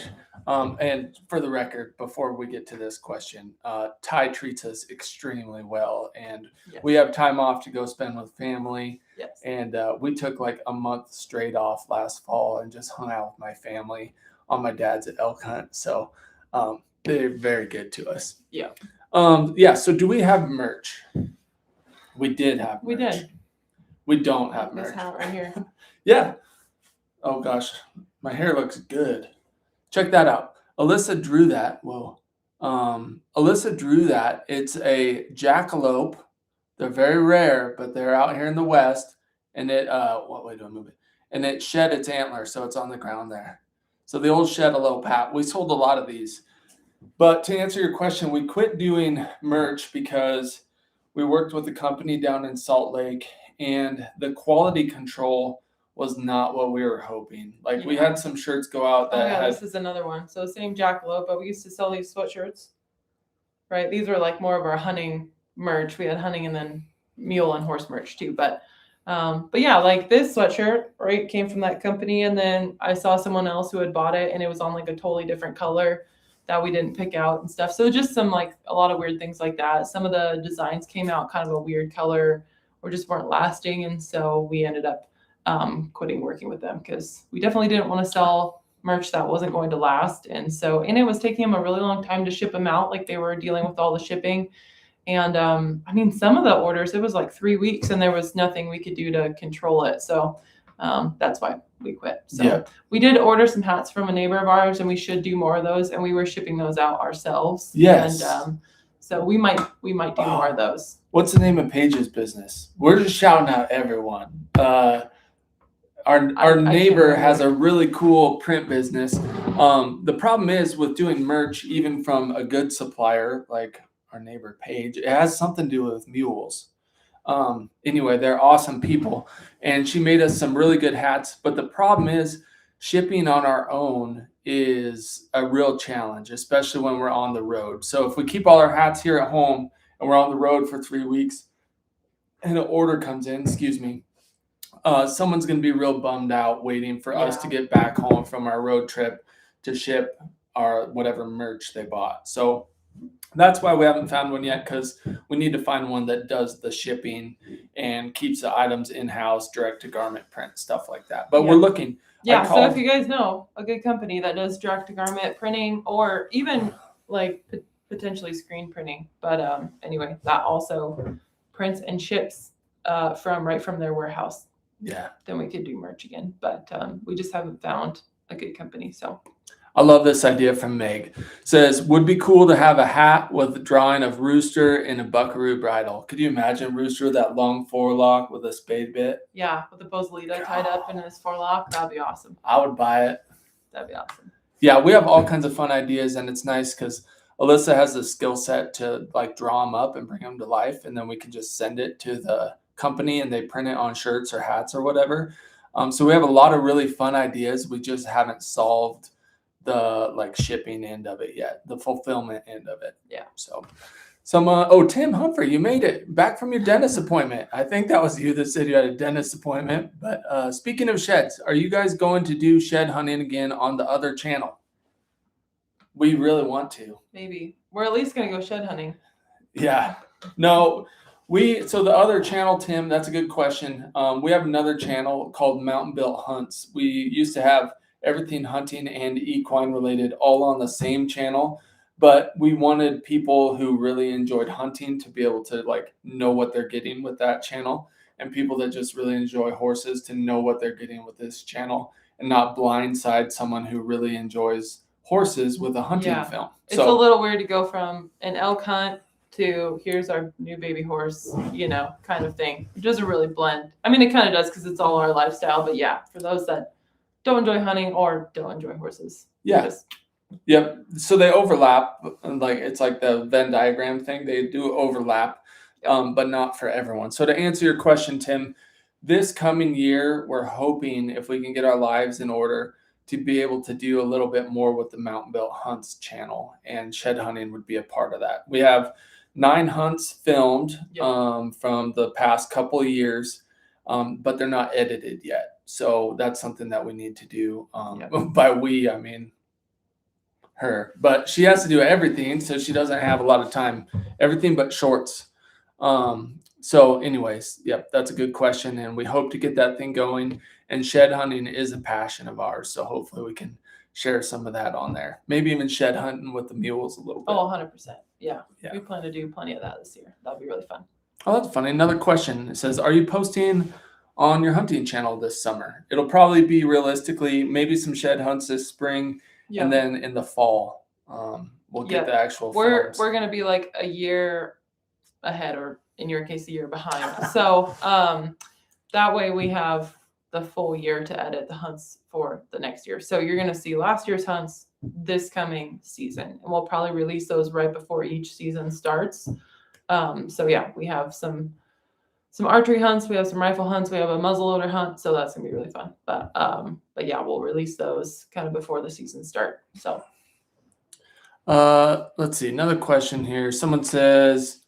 And for the record, before we get to this question, Ty treats us extremely well, and we have time off to go spend with family. Yes. And we took like a month straight off last fall and just hung out with my family on my dad's elk hunt. So they're very good to us. Yeah. So do we have merch? We did have merch. We did. We don't have merch. This hat right here. Yeah. Oh gosh, my hair looks good. Check that out. Alyssa drew that. Whoa. Alyssa drew that. It's a jackalope. They're very rare, but they're out here in the West. And it, what way do I move it? And it shed its antler, so it's on the ground there. So the old shed-a-lope hat. We sold a lot of these. But to answer your question, we quit doing merch because we worked with a company down in Salt Lake, and the quality control was not what we were hoping. Like we had some shirts go out that this is another one. So same jackalope, but we used to sell these sweatshirts, right? These were like more of our hunting merch. We had hunting and then mule and horse merch too. But yeah, like this sweatshirt, right, came from that company. And then I saw someone else who had bought it and it was on like a totally different color that we didn't pick out and stuff. So just some like a lot of weird things like that. Some of the designs came out kind of a weird color or just weren't lasting. And so we ended up quitting working with them because we definitely didn't want to sell merch that wasn't going to last. And it was taking them a really long time to ship them out. Like they were dealing with all the shipping. And I mean, some of the orders, it was like 3 weeks and there was nothing we could do to control it. So that's why we quit. So we did order some hats from a neighbor of ours and we should do more of those. And we were shipping those out ourselves. Yes. And so we might do more of those. What's the name of Paige's business? We're just shouting out everyone. Our neighbor has a really cool print business. The problem is with doing merch, even from a good supplier like our neighbor Paige, it has something to do with mules. Anyway, they're awesome people, and she made us some really good hats. But the problem is shipping on our own is a real challenge, especially when we're on the road. So if we keep all our hats here at home and we're on the road for 3 weeks and an order comes in, someone's going to be real bummed out waiting for us to get back home from our road trip to ship our whatever merch they bought. So that's why we haven't found one yet, because we need to find one that does the shipping and keeps the items in-house, direct to garment print, stuff like that. But we're looking. So if you guys know a good company that does direct to garment printing or even like potentially screen printing. But anyway, that also prints and ships from their warehouse. Yeah. Then we could do merch again. But we just haven't found a good company. So I love this idea from Meg. Says, would be cool to have a hat with a drawing of Rooster and a buckaroo bridle. Could you imagine Rooster with that long forelock with a spade bit? Yeah, with the bozolita tied up in his forelock. That'd be awesome. I would buy it. That'd be awesome. Yeah, we have all kinds of fun ideas, and it's nice because Alyssa has the skill set to like draw them up and bring them to life, and then we can just send it to the company and they print it on shirts or hats or whatever. So we have a lot of really fun ideas. We just haven't solved the like shipping end of it yet, the fulfillment end of it. Yeah. So Tim Humphrey, you made it back from your dentist appointment. I think that was you that said you had a dentist appointment. But speaking of sheds, are you guys going to do shed hunting again on the other channel? We really want to. Maybe. We're at least going to go shed hunting. Yeah. No, so the other channel, Tim, that's a good question. We have another channel called Mountain Built Hunts. We used to have everything hunting and equine related all on the same channel, but we wanted people who really enjoyed hunting to be able to like know what they're getting with that channel, and people that just really enjoy horses to know what they're getting with this channel and not blindside someone who really enjoys horses with a hunting film. It's a little weird to go from an elk hunt to here's our new baby horse, kind of thing. It doesn't really blend. I mean, it kind of does because it's all our lifestyle. But yeah, for those that don't enjoy hunting or don't enjoy horses. Yeah. Yep. So they overlap. Like it's like the Venn diagram thing. They do overlap, but not for everyone. So to answer your question, Tim, this coming year, we're hoping if we can get our lives in order to be able to do a little bit more with the Mountain Built Hunts channel, and shed hunting would be a part of that. We have 9 hunts filmed from the past couple of years, but they're not edited yet. So that's something that we need to do. By we, I mean her, but she has to do everything, so she doesn't have a lot of time. Everything but shorts. So anyways, yep, that's a good question, and we hope to get that thing going. And shed hunting is a passion of ours, so hopefully we can share some of that on there. Maybe even shed hunting with the mules a little bit. Oh, 100%. Yeah. We plan to do plenty of that this year. That'll be really fun. Oh, that's funny. Another question. It says, are you posting on your hunting channel this summer? It'll probably be realistically maybe some shed hunts this spring, and then in the fall, we'll get the actual We're going to be like a year ahead, or in your case, a year behind. So that way we have the full year to edit the hunts for the next year. So you're going to see last year's hunts this coming season, and we'll probably release those right before each season starts. So yeah, we have some archery hunts, we have some rifle hunts, we have a muzzleloader hunt, so that's gonna be really fun. But yeah, we'll release those kind of before the season start. So let's see, another question here. Someone says,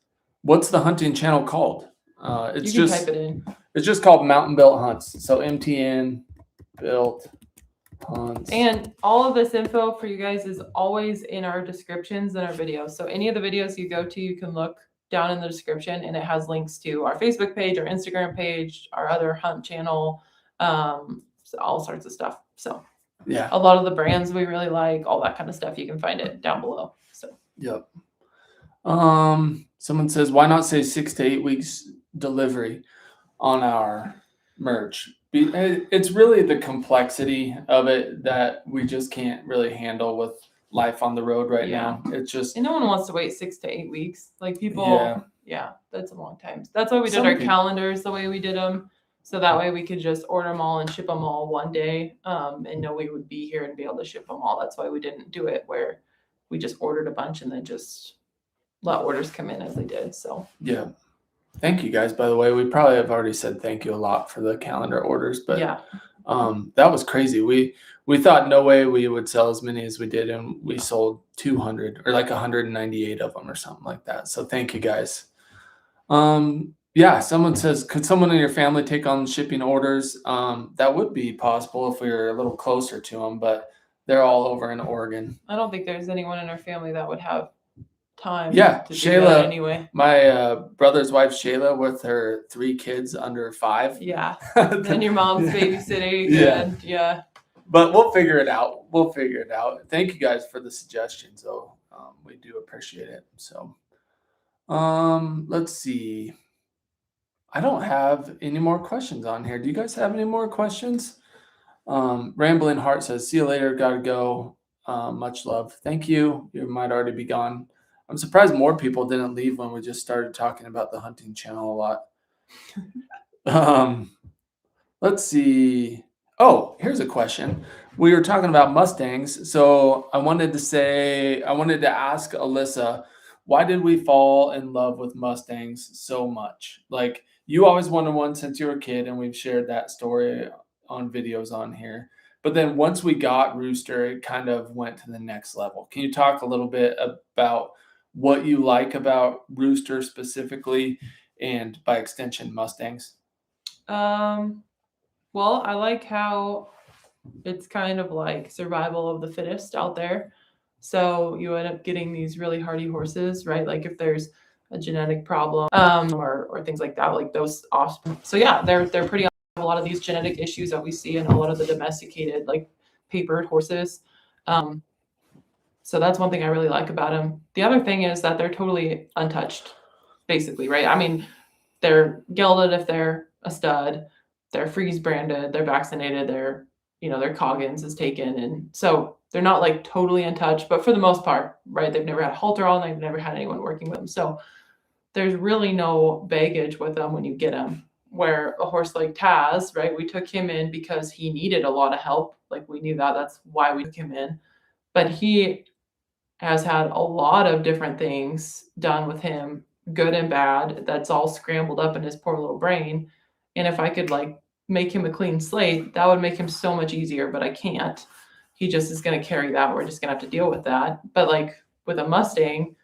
what's the hunting channel called? You can type it in. It's just called Mountain Built Hunts. So MTN BUILT Hunts. And all of this info for you guys is always in our descriptions and our videos. So any of the videos you go to, you can look down in the description, and it has links to our Facebook page, our Instagram page, our other hunt channel, so all sorts of stuff. So yeah, a lot of the brands we really like, all that kind of stuff, you can find it down below. So yep. Someone says, why not say 6 to 8 weeks delivery on our merch? It's really the complexity of it that we just can't really handle with life on the road right now. It's just, and no one wants to wait 6 to 8 weeks. Like people, that's a long time. That's why we did our calendars the way we did them. So that way we could just order them all and ship them all one day, and know we would be here and be able to ship them all. That's why we didn't do it where we just ordered a bunch and then just let orders come in as they did. So yeah. Thank you guys, by the way. We probably have already said thank you a lot for the calendar orders, but that was crazy. We thought no way we would sell as many as we did, and we sold 200 or like 198 of them or something like that. So thank you guys. Someone says, could someone in your family take on shipping orders? That would be possible if we were a little closer to them, but they're all over in Oregon. I don't think there's anyone in our family that would have time. Yeah, to Shayla. Do that anyway, my brother's wife Shayla with her 3 kids under 5. Yeah, then your mom's babysitting. But we'll figure it out. Thank you guys for the suggestions, though. We do appreciate it. So, let's see. I don't have any more questions on here. Do you guys have any more questions? Rambling Heart says, see you later. Gotta go. Much love. Thank you. You might already be gone. I'm surprised more people didn't leave when we just started talking about the hunting channel a lot. Let's see. Oh, here's a question. We were talking about Mustangs. So I wanted to ask Alyssa, why did we fall in love with Mustangs so much? Like, you always wanted one since you were a kid, and we've shared that story on videos on here. But then once we got Rooster, it kind of went to the next level. Can you talk a little bit about what you like about Rooster specifically, and by extension Mustangs? Well, I like how it's kind of like survival of the fittest out there. So you end up getting these really hardy horses, right? Like if there's a genetic problem, or things like that, like those awesome. So yeah, they're pretty a lot of these genetic issues that we see in a lot of the domesticated, like papered horses. So that's one thing I really like about them. The other thing is that they're totally untouched, basically, right? I mean, they're gelded if they're a stud, they're freeze branded, they're vaccinated, their Coggins is taken, and so they're not like totally untouched, but for the most part, right? They've never had a halter on, they've never had anyone working with them, so there's really no baggage with them when you get them. Where a horse like Taz, right? We took him in because he needed a lot of help. Like we knew that's why we took him in, but he has had a lot of different things done with him, good and bad, that's all scrambled up in his poor little brain. And if I could like make him a clean slate, that would make him so much easier, but I can't. He just is going to carry that. We're just going to have to deal with that. But like with a Mustang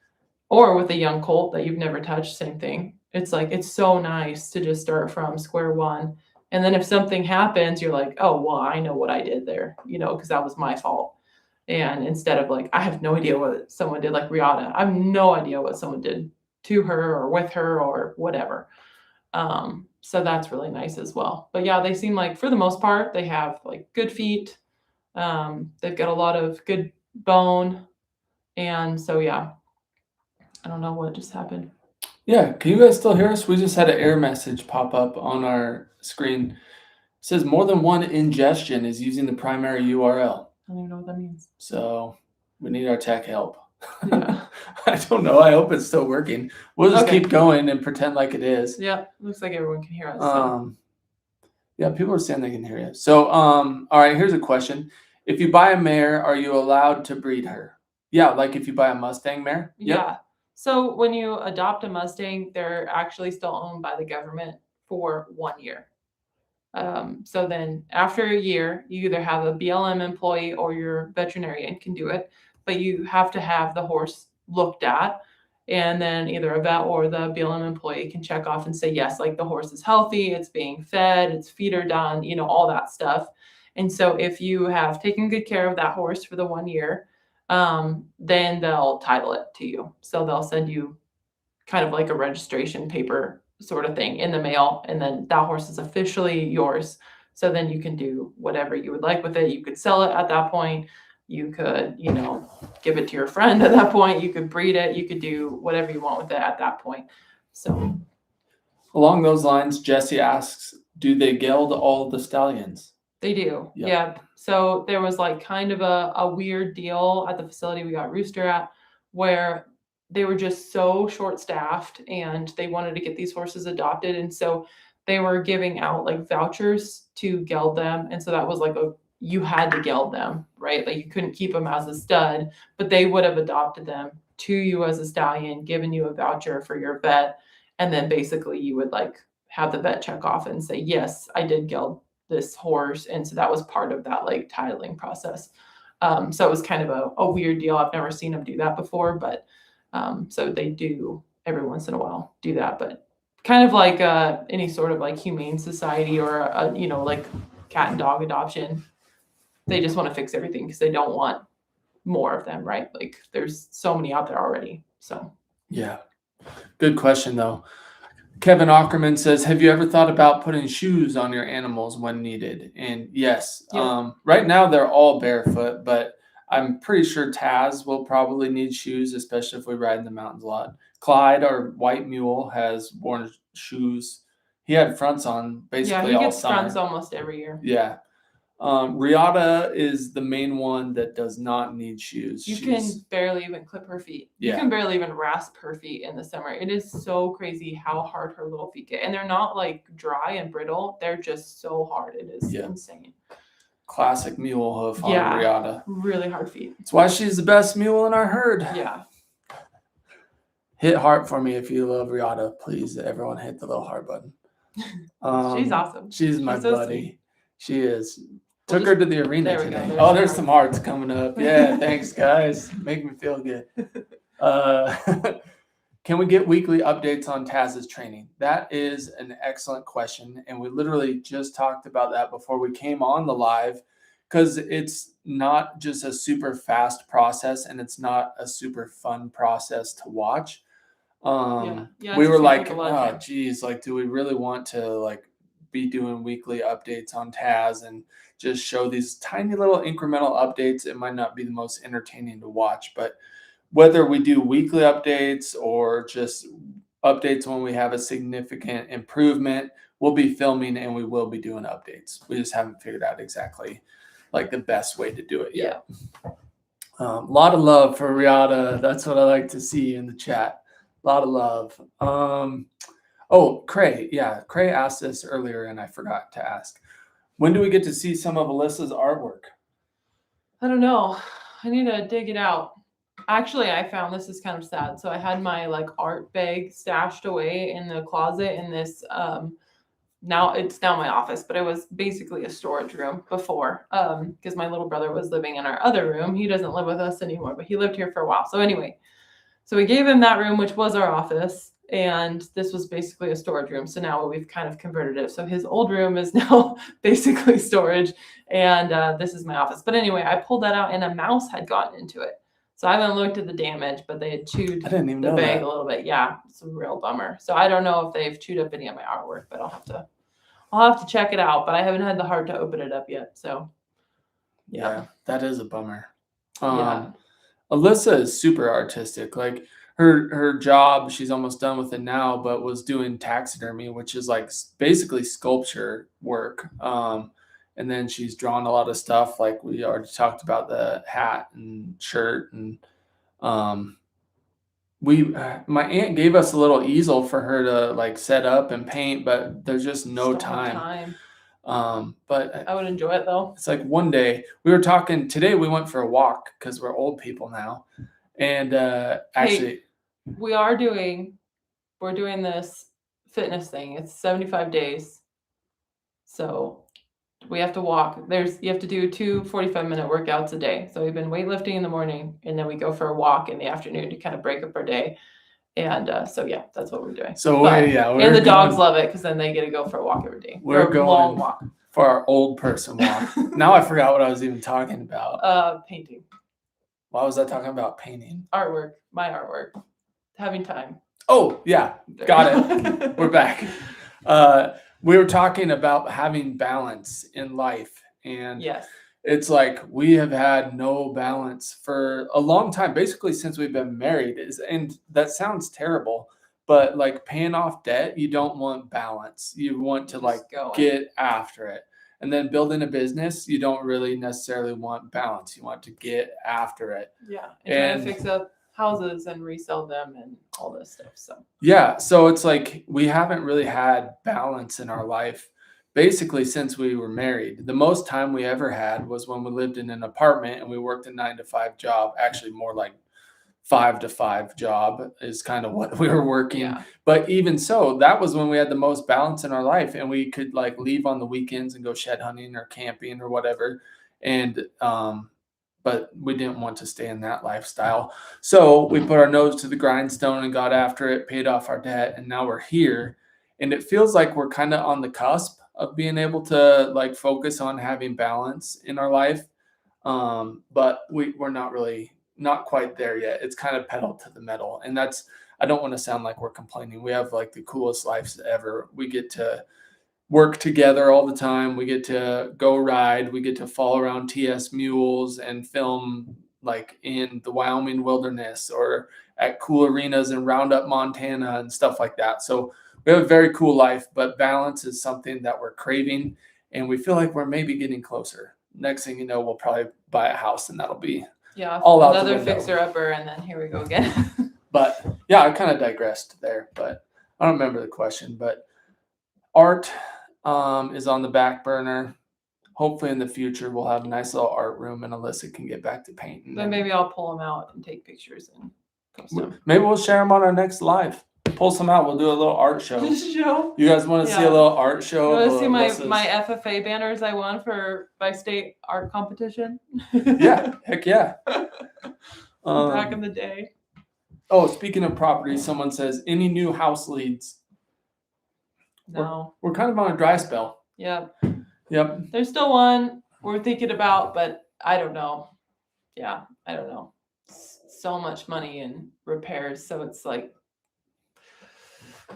or with a young colt that you've never touched, same thing. It's like, it's so nice to just start from square one. And then if something happens, you're like, oh, well, I know what I did there, because that was my fault. And instead of like, I have no idea what someone did, like Riata, I have no idea what someone did to her or with her or whatever. So that's really nice as well. But yeah, they seem like for the most part, they have like good feet. They've got a lot of good bone. And so, yeah, I don't know what just happened. Yeah, can you guys still hear us? We just had an error message pop up on our screen. It says more than one ingestion is using the primary URL. I don't even know what that means. So we need our tech help. Yeah. I don't know. I hope it's still working. We'll just keep going and pretend like it is. Yeah, looks like everyone can hear us. So. Yeah, people are saying they can hear you. So, all right, here's a question. If you buy a mare, are you allowed to breed her? Yeah, like if you buy a Mustang mare? Yep. Yeah. So when you adopt a Mustang, they're actually still owned by the government for 1 year. So then after a year, you either have a BLM employee or your veterinarian can do it, but you have to have the horse looked at, and then either a vet or the BLM employee can check off and say, yes, like the horse is healthy, it's being fed, its feet are done, all that stuff. And so if you have taken good care of that horse for the 1 year, then they'll title it to you. So they'll send you kind of like a registration paper sort of thing in the mail, and then that horse is officially yours. So then you can do whatever you would like with it. You could sell it at that point. You could, give it to your friend at that point. You could breed it. You could do whatever you want with it at that point. So along those lines, Jesse asks, do they geld all the stallions? They do. Yep. Yeah. So there was like kind of a weird deal at the facility we got Rooster at, where they were just so short-staffed and they wanted to get these horses adopted. And so they were giving out like vouchers to geld them. And so that was like you had to geld them, right? Like you couldn't keep them as a stud, but they would have adopted them to you as a stallion, given you a voucher for your vet. And then basically you would like have the vet check off and say, yes, I did geld this horse. And so that was part of that like titling process. So it was kind of a weird deal. I've never seen them do that before, but so they do every once in a while do that, but kind of like any sort of like humane society or like cat and dog adoption, they just want to fix everything because they don't want more of them, right? Like there's so many out there already. So yeah, good question though. Kevin Ackerman says, have you ever thought about putting shoes on your animals when needed? And yes, right now they're all barefoot, but I'm pretty sure Taz will probably need shoes, especially if we ride in the mountains a lot. Clyde, our white mule, has worn shoes. He had fronts on basically all summer. Yeah, he gets fronts almost every year. Yeah. Riata is the main one that does not need shoes. She's can barely even clip her feet. Yeah. You can barely even rasp her feet in the summer. It is so crazy how hard her little feet get. And they're not like dry and brittle. They're just so hard. It is insane. Classic mule hoof on Riata. Really hard feet. That's why she's the best mule in our herd. Yeah. Hit heart for me if you love Riata. Please, everyone hit the little heart button. She's awesome. She's my buddy. Sweet. She is. Took her to the arena today. There's some hearts coming up. Yeah, thanks, guys. Make me feel good. Can we get weekly updates on Taz's training? That is an excellent question. And we literally just talked about that before we came on the live, because it's not just a super fast process and it's not a super fun process to watch. We were like, oh, geez, like, do we really want to like be doing weekly updates on Taz and just show these tiny little incremental updates? It might not be the most entertaining to watch, but whether we do weekly updates or just updates when we have a significant improvement, we'll be filming and we will be doing updates. We just haven't figured out exactly like the best way to do it yet. A lot of love for Riata. That's what I like to see in the chat. A lot of love. Oh, Cray. Yeah, Cray asked this earlier and I forgot to ask. When do we get to see some of Alyssa's artwork? I don't know. I need to dig it out. Actually, I found this is kind of sad. So I had my like art bag stashed away in the closet in this now it's now my office, but it was basically a storage room before because my little brother was living in our other room. He doesn't live with us anymore, but he lived here for a while. So anyway, so we gave him that room, which was our office, and this was basically a storage room. So now we've kind of converted it. So his old room is now basically storage, and this is my office. But anyway, I pulled that out and a mouse had gotten into it. So I haven't looked at the damage, but they had chewed the bag a little bit. Yeah, it's a real bummer. So I don't know if they've chewed up any of my artwork, but I'll have to check it out. But I haven't had the heart to open it up yet. So yeah, that is a bummer. Alyssa is super artistic. Like her job, she's almost done with it now, but was doing taxidermy, which is like basically sculpture work. And then she's drawn a lot of stuff. Like we already talked about the hat and shirt. And my aunt gave us a little easel for her to like set up and paint, but there's just no time. But I would enjoy it though. It's like one day we were talking today. We went for a walk because we're old people now. And actually, we're doing this fitness thing. It's 75 days. So we have to walk. You have to do 2 45-minute workouts a day. So we've been weightlifting in the morning and then we go for a walk in the afternoon to kind of break up our day. And so yeah, that's what we're doing. So and the dogs love it because then they get to go for a walk every day. We're going a long walk for our old person walk. Now I forgot what I was even talking about. Painting. Why was I talking about painting? Artwork. My artwork. Having time. Oh yeah, got it. We're back. We were talking about having balance in life, and yes. It's like we have had no balance for a long time, basically since we've been married. And that sounds terrible, but like paying off debt, you don't want balance. You want to like get after it. And then building a business, you don't really necessarily want balance. You want to get after it. Yeah, and trying to fix up houses and resell them and all this stuff. So yeah, so it's like we haven't really had balance in our life basically since we were married. The most time we ever had was when we lived in an apartment and we worked a 9-to-5 job. Actually, more like 5-to-5 job is kind of what we were working. Yeah. But even so, that was when we had the most balance in our life, and we could like leave on the weekends and go shed hunting or camping or whatever. And but we didn't want to stay in that lifestyle. So we put our nose to the grindstone and got after it, paid off our debt, and now we're here. And it feels like we're kind of on the cusp of being able to like focus on having balance in our life. But we're not quite there yet. It's kind of pedal to the metal. And I don't want to sound like we're complaining. We have like the coolest lives ever. We get to work together all the time. We get to go ride. We get to follow around TS mules and film like in the Wyoming wilderness or at cool arenas in Roundup, Montana and stuff like that. So we have a very cool life, but balance is something that we're craving, and we feel like we're maybe getting closer. Next thing you know, we'll probably buy a house, and that'll be all out the window. Another fixer-upper, and then here we go again. But yeah, I kind of digressed there, but I don't remember the question. But art is on the back burner. Hopefully in the future, we'll have a nice little art room, and Alyssa can get back to painting. Then maybe I'll pull them out and take pictures and post them. Maybe we'll share them on our next live. Pull some out. We'll do a little art show. You guys want to see a little art show? You want to see my FFA banners I won by state art competition? Yeah, heck yeah. Back in the day. Oh, speaking of property, someone says, any new house leads? No. We're kind of on a dry spell. Yep. Yep. There's still one we're thinking about, but I don't know. Yeah, I don't know. So much money in repairs, so it's like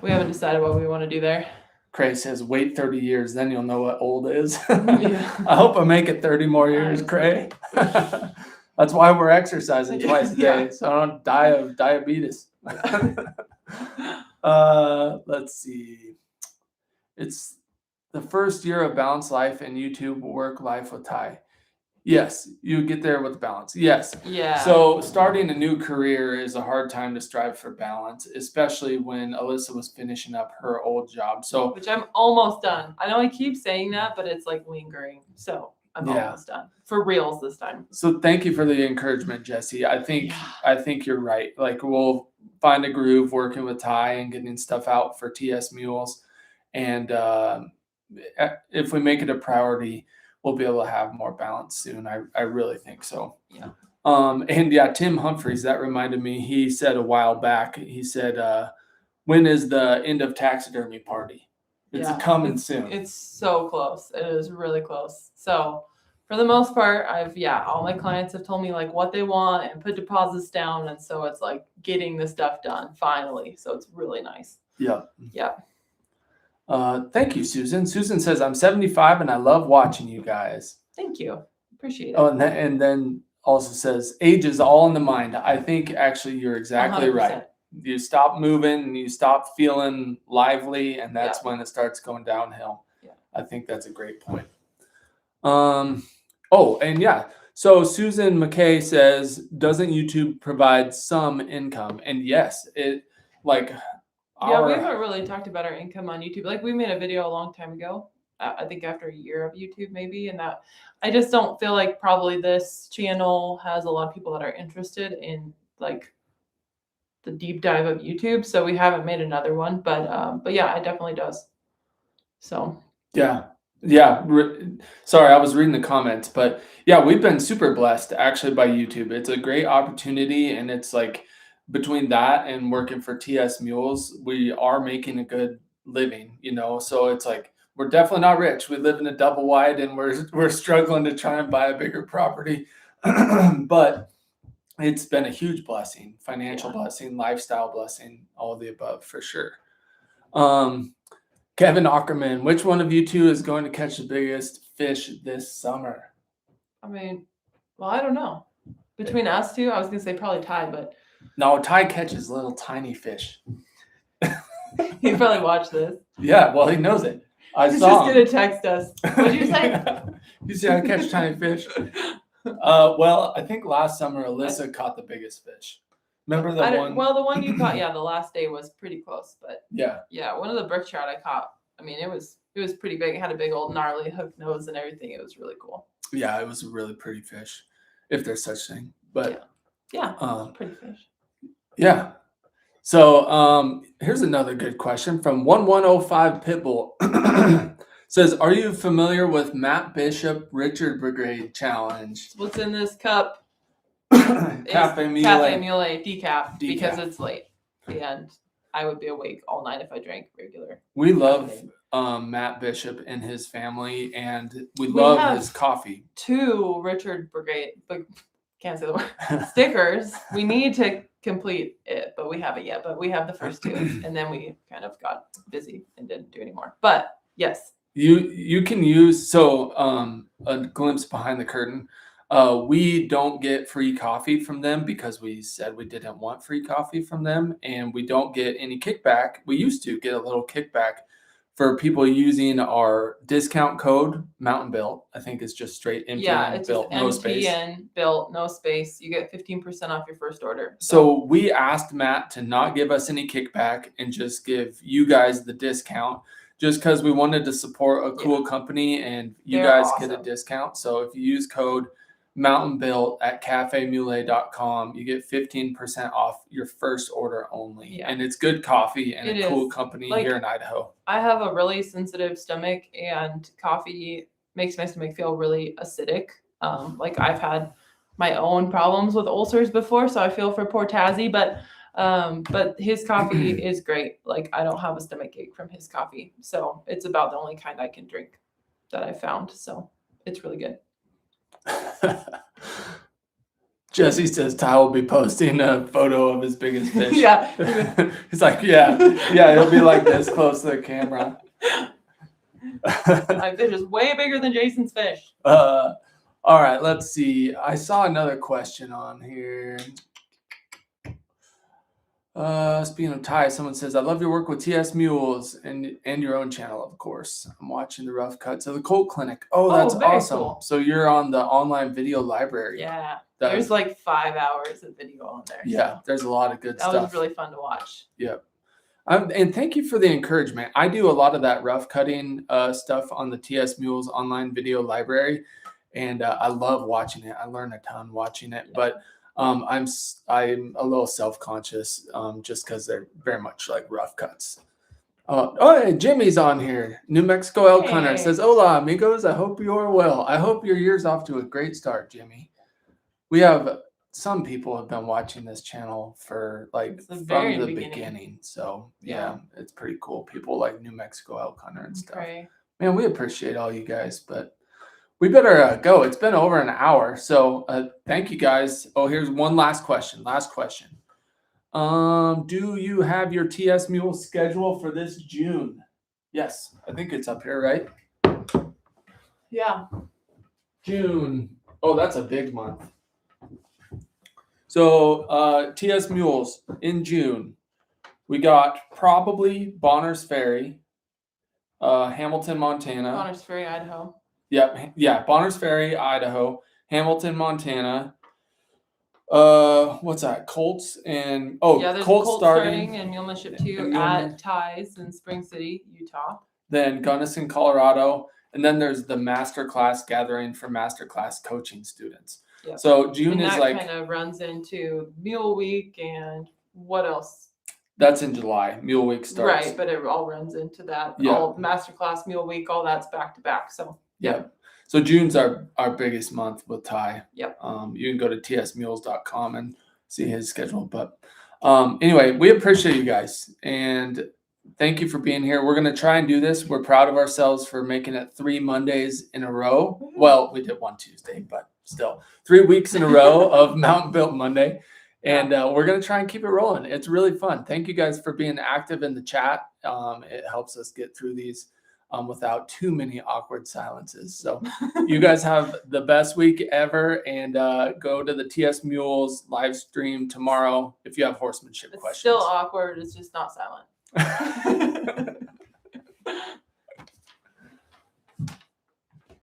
we haven't decided what we want to do there. Cray says, wait 30 years, then you'll know what old is. Yeah. I hope I make it 30 more years, Cray. That's why we're exercising twice a day, so I don't die of diabetes. Let's see. It's the first year of balanced life and YouTube work life with Ty. Yes, you get there with balance. Yes. Yeah. So starting a new career is a hard time to strive for balance, especially when Alyssa was finishing up her old job. So which I'm almost done. I know I keep saying that, but it's like lingering. So I'm almost done for reals this time. So thank you for the encouragement, Jesse. I think you're right. Like we'll find a groove working with Ty and getting stuff out for TS Mules, and if we make it a priority, we'll be able to have more balance soon. I really think so. Yeah. And yeah, Tim Humphreys, that reminded me, he said a while back, he said, when is the end of taxidermy party? It's coming soon. It's so close. It is really close. So for the most part, all my clients have told me like what they want and put deposits down. And so it's like getting the stuff done finally. So it's really nice. Yeah. Yeah. Thank you, Susan. Susan says, I'm 75 and I love watching you guys. Thank you. Appreciate it. Oh, and then also says, age is all in the mind. I think actually you're exactly 100%. Right. You stop moving and you stop feeling lively, and that's when it starts going downhill. Yeah. I think that's a great point. So Susan McKay says, doesn't YouTube provide some income? And yes, it like we haven't really talked about our income on YouTube. Like we made a video a long time ago. I think after a year of YouTube maybe, and that I just don't feel like probably this channel has a lot of people that are interested in like the deep dive of YouTube. So we haven't made another one, but yeah, it definitely does. So yeah. Sorry, I was reading the comments, but yeah, we've been super blessed actually by YouTube. It's a great opportunity, and it's like between that and working for TS Mules, we are making a good living, so it's like we're definitely not rich. We live in a double wide and we're struggling to try and buy a bigger property. But it's been a huge blessing, financial blessing, lifestyle blessing, all of the above for sure. Kevin Ackerman, which one of you two is going to catch the biggest fish this summer? I mean, well, I don't know. Between us two, I was going to say probably Ty, but. No, Ty catches little tiny fish. He probably watched this. Yeah, well, he knows it. He's just going to text us. What did you say? You see how to catch tiny fish? Well, I think last summer Alyssa caught the biggest fish. Remember the one? Well, the one you caught, the last day was pretty close, but yeah, one of the brook trout I caught. I mean, it was pretty big. It had a big old gnarly hook nose and everything. It was really cool. Yeah, it was a really pretty fish, if there's such thing. But pretty fish. Yeah. So here's another good question from 1105 Pitbull. Says, are you familiar with Matt Bishop Richard Brigade Challenge? What's in this cup? Cafe Mule decaf because it's late. And I would be awake all night if I drank regular. We love Matt Bishop and his family, and we love his coffee. 2 Richard Brigade, but can't say the word, stickers. We need to complete it, but we haven't yet. But we have the first 2, and then we kind of got busy and didn't do anymore. But yes. You can use, a glimpse behind the curtain. We don't get free coffee from them because we said we didn't want free coffee from them, and we don't get any kickback. We used to get a little kickback for people using our discount code Mountain Built. I think it's just straight MTN Built, no space. MTN Built, no space. You get 15% off your first order. So we asked Matt to not give us any kickback and just give you guys the discount, just because we wanted to support a cool company, and They're guys awesome. Get a discount. So if you use code Mountain Built at cafemule.com, you get 15% off your first order only. Yeah. And it's good coffee and a cool company here in Idaho. I have a really sensitive stomach, and coffee makes my stomach feel really acidic. I've had my own problems with ulcers before, so I feel for poor Tazzy, but But his coffee is great. Like, I don't have a stomach ache from his coffee. So it's about the only kind I can drink that I found. So it's really good. Jesse says Ty will be posting a photo of his biggest fish. Yeah. He's like, yeah, he'll be like this close to the camera. My fish is way bigger than Jason's fish. All right, let's see. I saw another question on here. Speaking of Ty, someone says, I love your work with TS Mules and your own channel, of course. I'm watching the rough cuts of the Colt Clinic. Oh, that's very awesome. cool. So you're on the online video library. Yeah. There's like 5 hours of video on there. Yeah, so there's a lot of good stuff. That was really fun to watch. Yep. And thank you for the encouragement. I do a lot of that rough cutting stuff on the TS Mules online video library, and I love watching it. I learn a ton watching it, but I'm a little self-conscious just because they're very much like rough cuts. Hey, Jimmy's on here. New Mexico elk hunter says, "Hola, amigos. I hope you are well. I hope your year's off to a great start, Jimmy." We have some people have been watching this channel for like from the beginning. So yeah, it's pretty cool. People like New Mexico elk hunter and stuff. Man, we appreciate all you guys, but we better go. It's been over an hour. So thank you guys. Oh, here's one last question. Do you have your TS Mule schedule for this June? Yes, I think it's up here, right? Yeah. June. Oh, that's a big month. So TS Mules in June, we got probably Bonners Ferry, Hamilton, Montana. Bonners Ferry, Idaho. Yep. Yeah. Bonners Ferry, Idaho, Hamilton, Montana. What's that? Colts and there's Colts starting and Mulemanship 2 at Ties in Spring City, Utah. Then Gunnison, Colorado, and then there's the masterclass gathering for masterclass coaching students. Yep. So June is like kind of runs into Mule Week and what else? That's in July. Mule Week starts. Right, but it all runs into that. Yeah. All masterclass, Mule Week, all that's back to back. So yeah. So June's our biggest month with Ty. Yep. You can go to tsmules.com and see his schedule. But anyway, we appreciate you guys and thank you for being here. We're going to try and do this. We're proud of ourselves for making it 3 Mondays in a row. Well, we did 1 Tuesday, but still 3 weeks in a row of Mountain Built Monday. And we're going to try and keep it rolling. It's really fun. Thank you guys for being active in the chat. It helps us get through these without too many awkward silences. So you guys have the best week ever. And go to the TS Mules live stream tomorrow if you have horsemanship questions. It's still awkward. It's just not silent.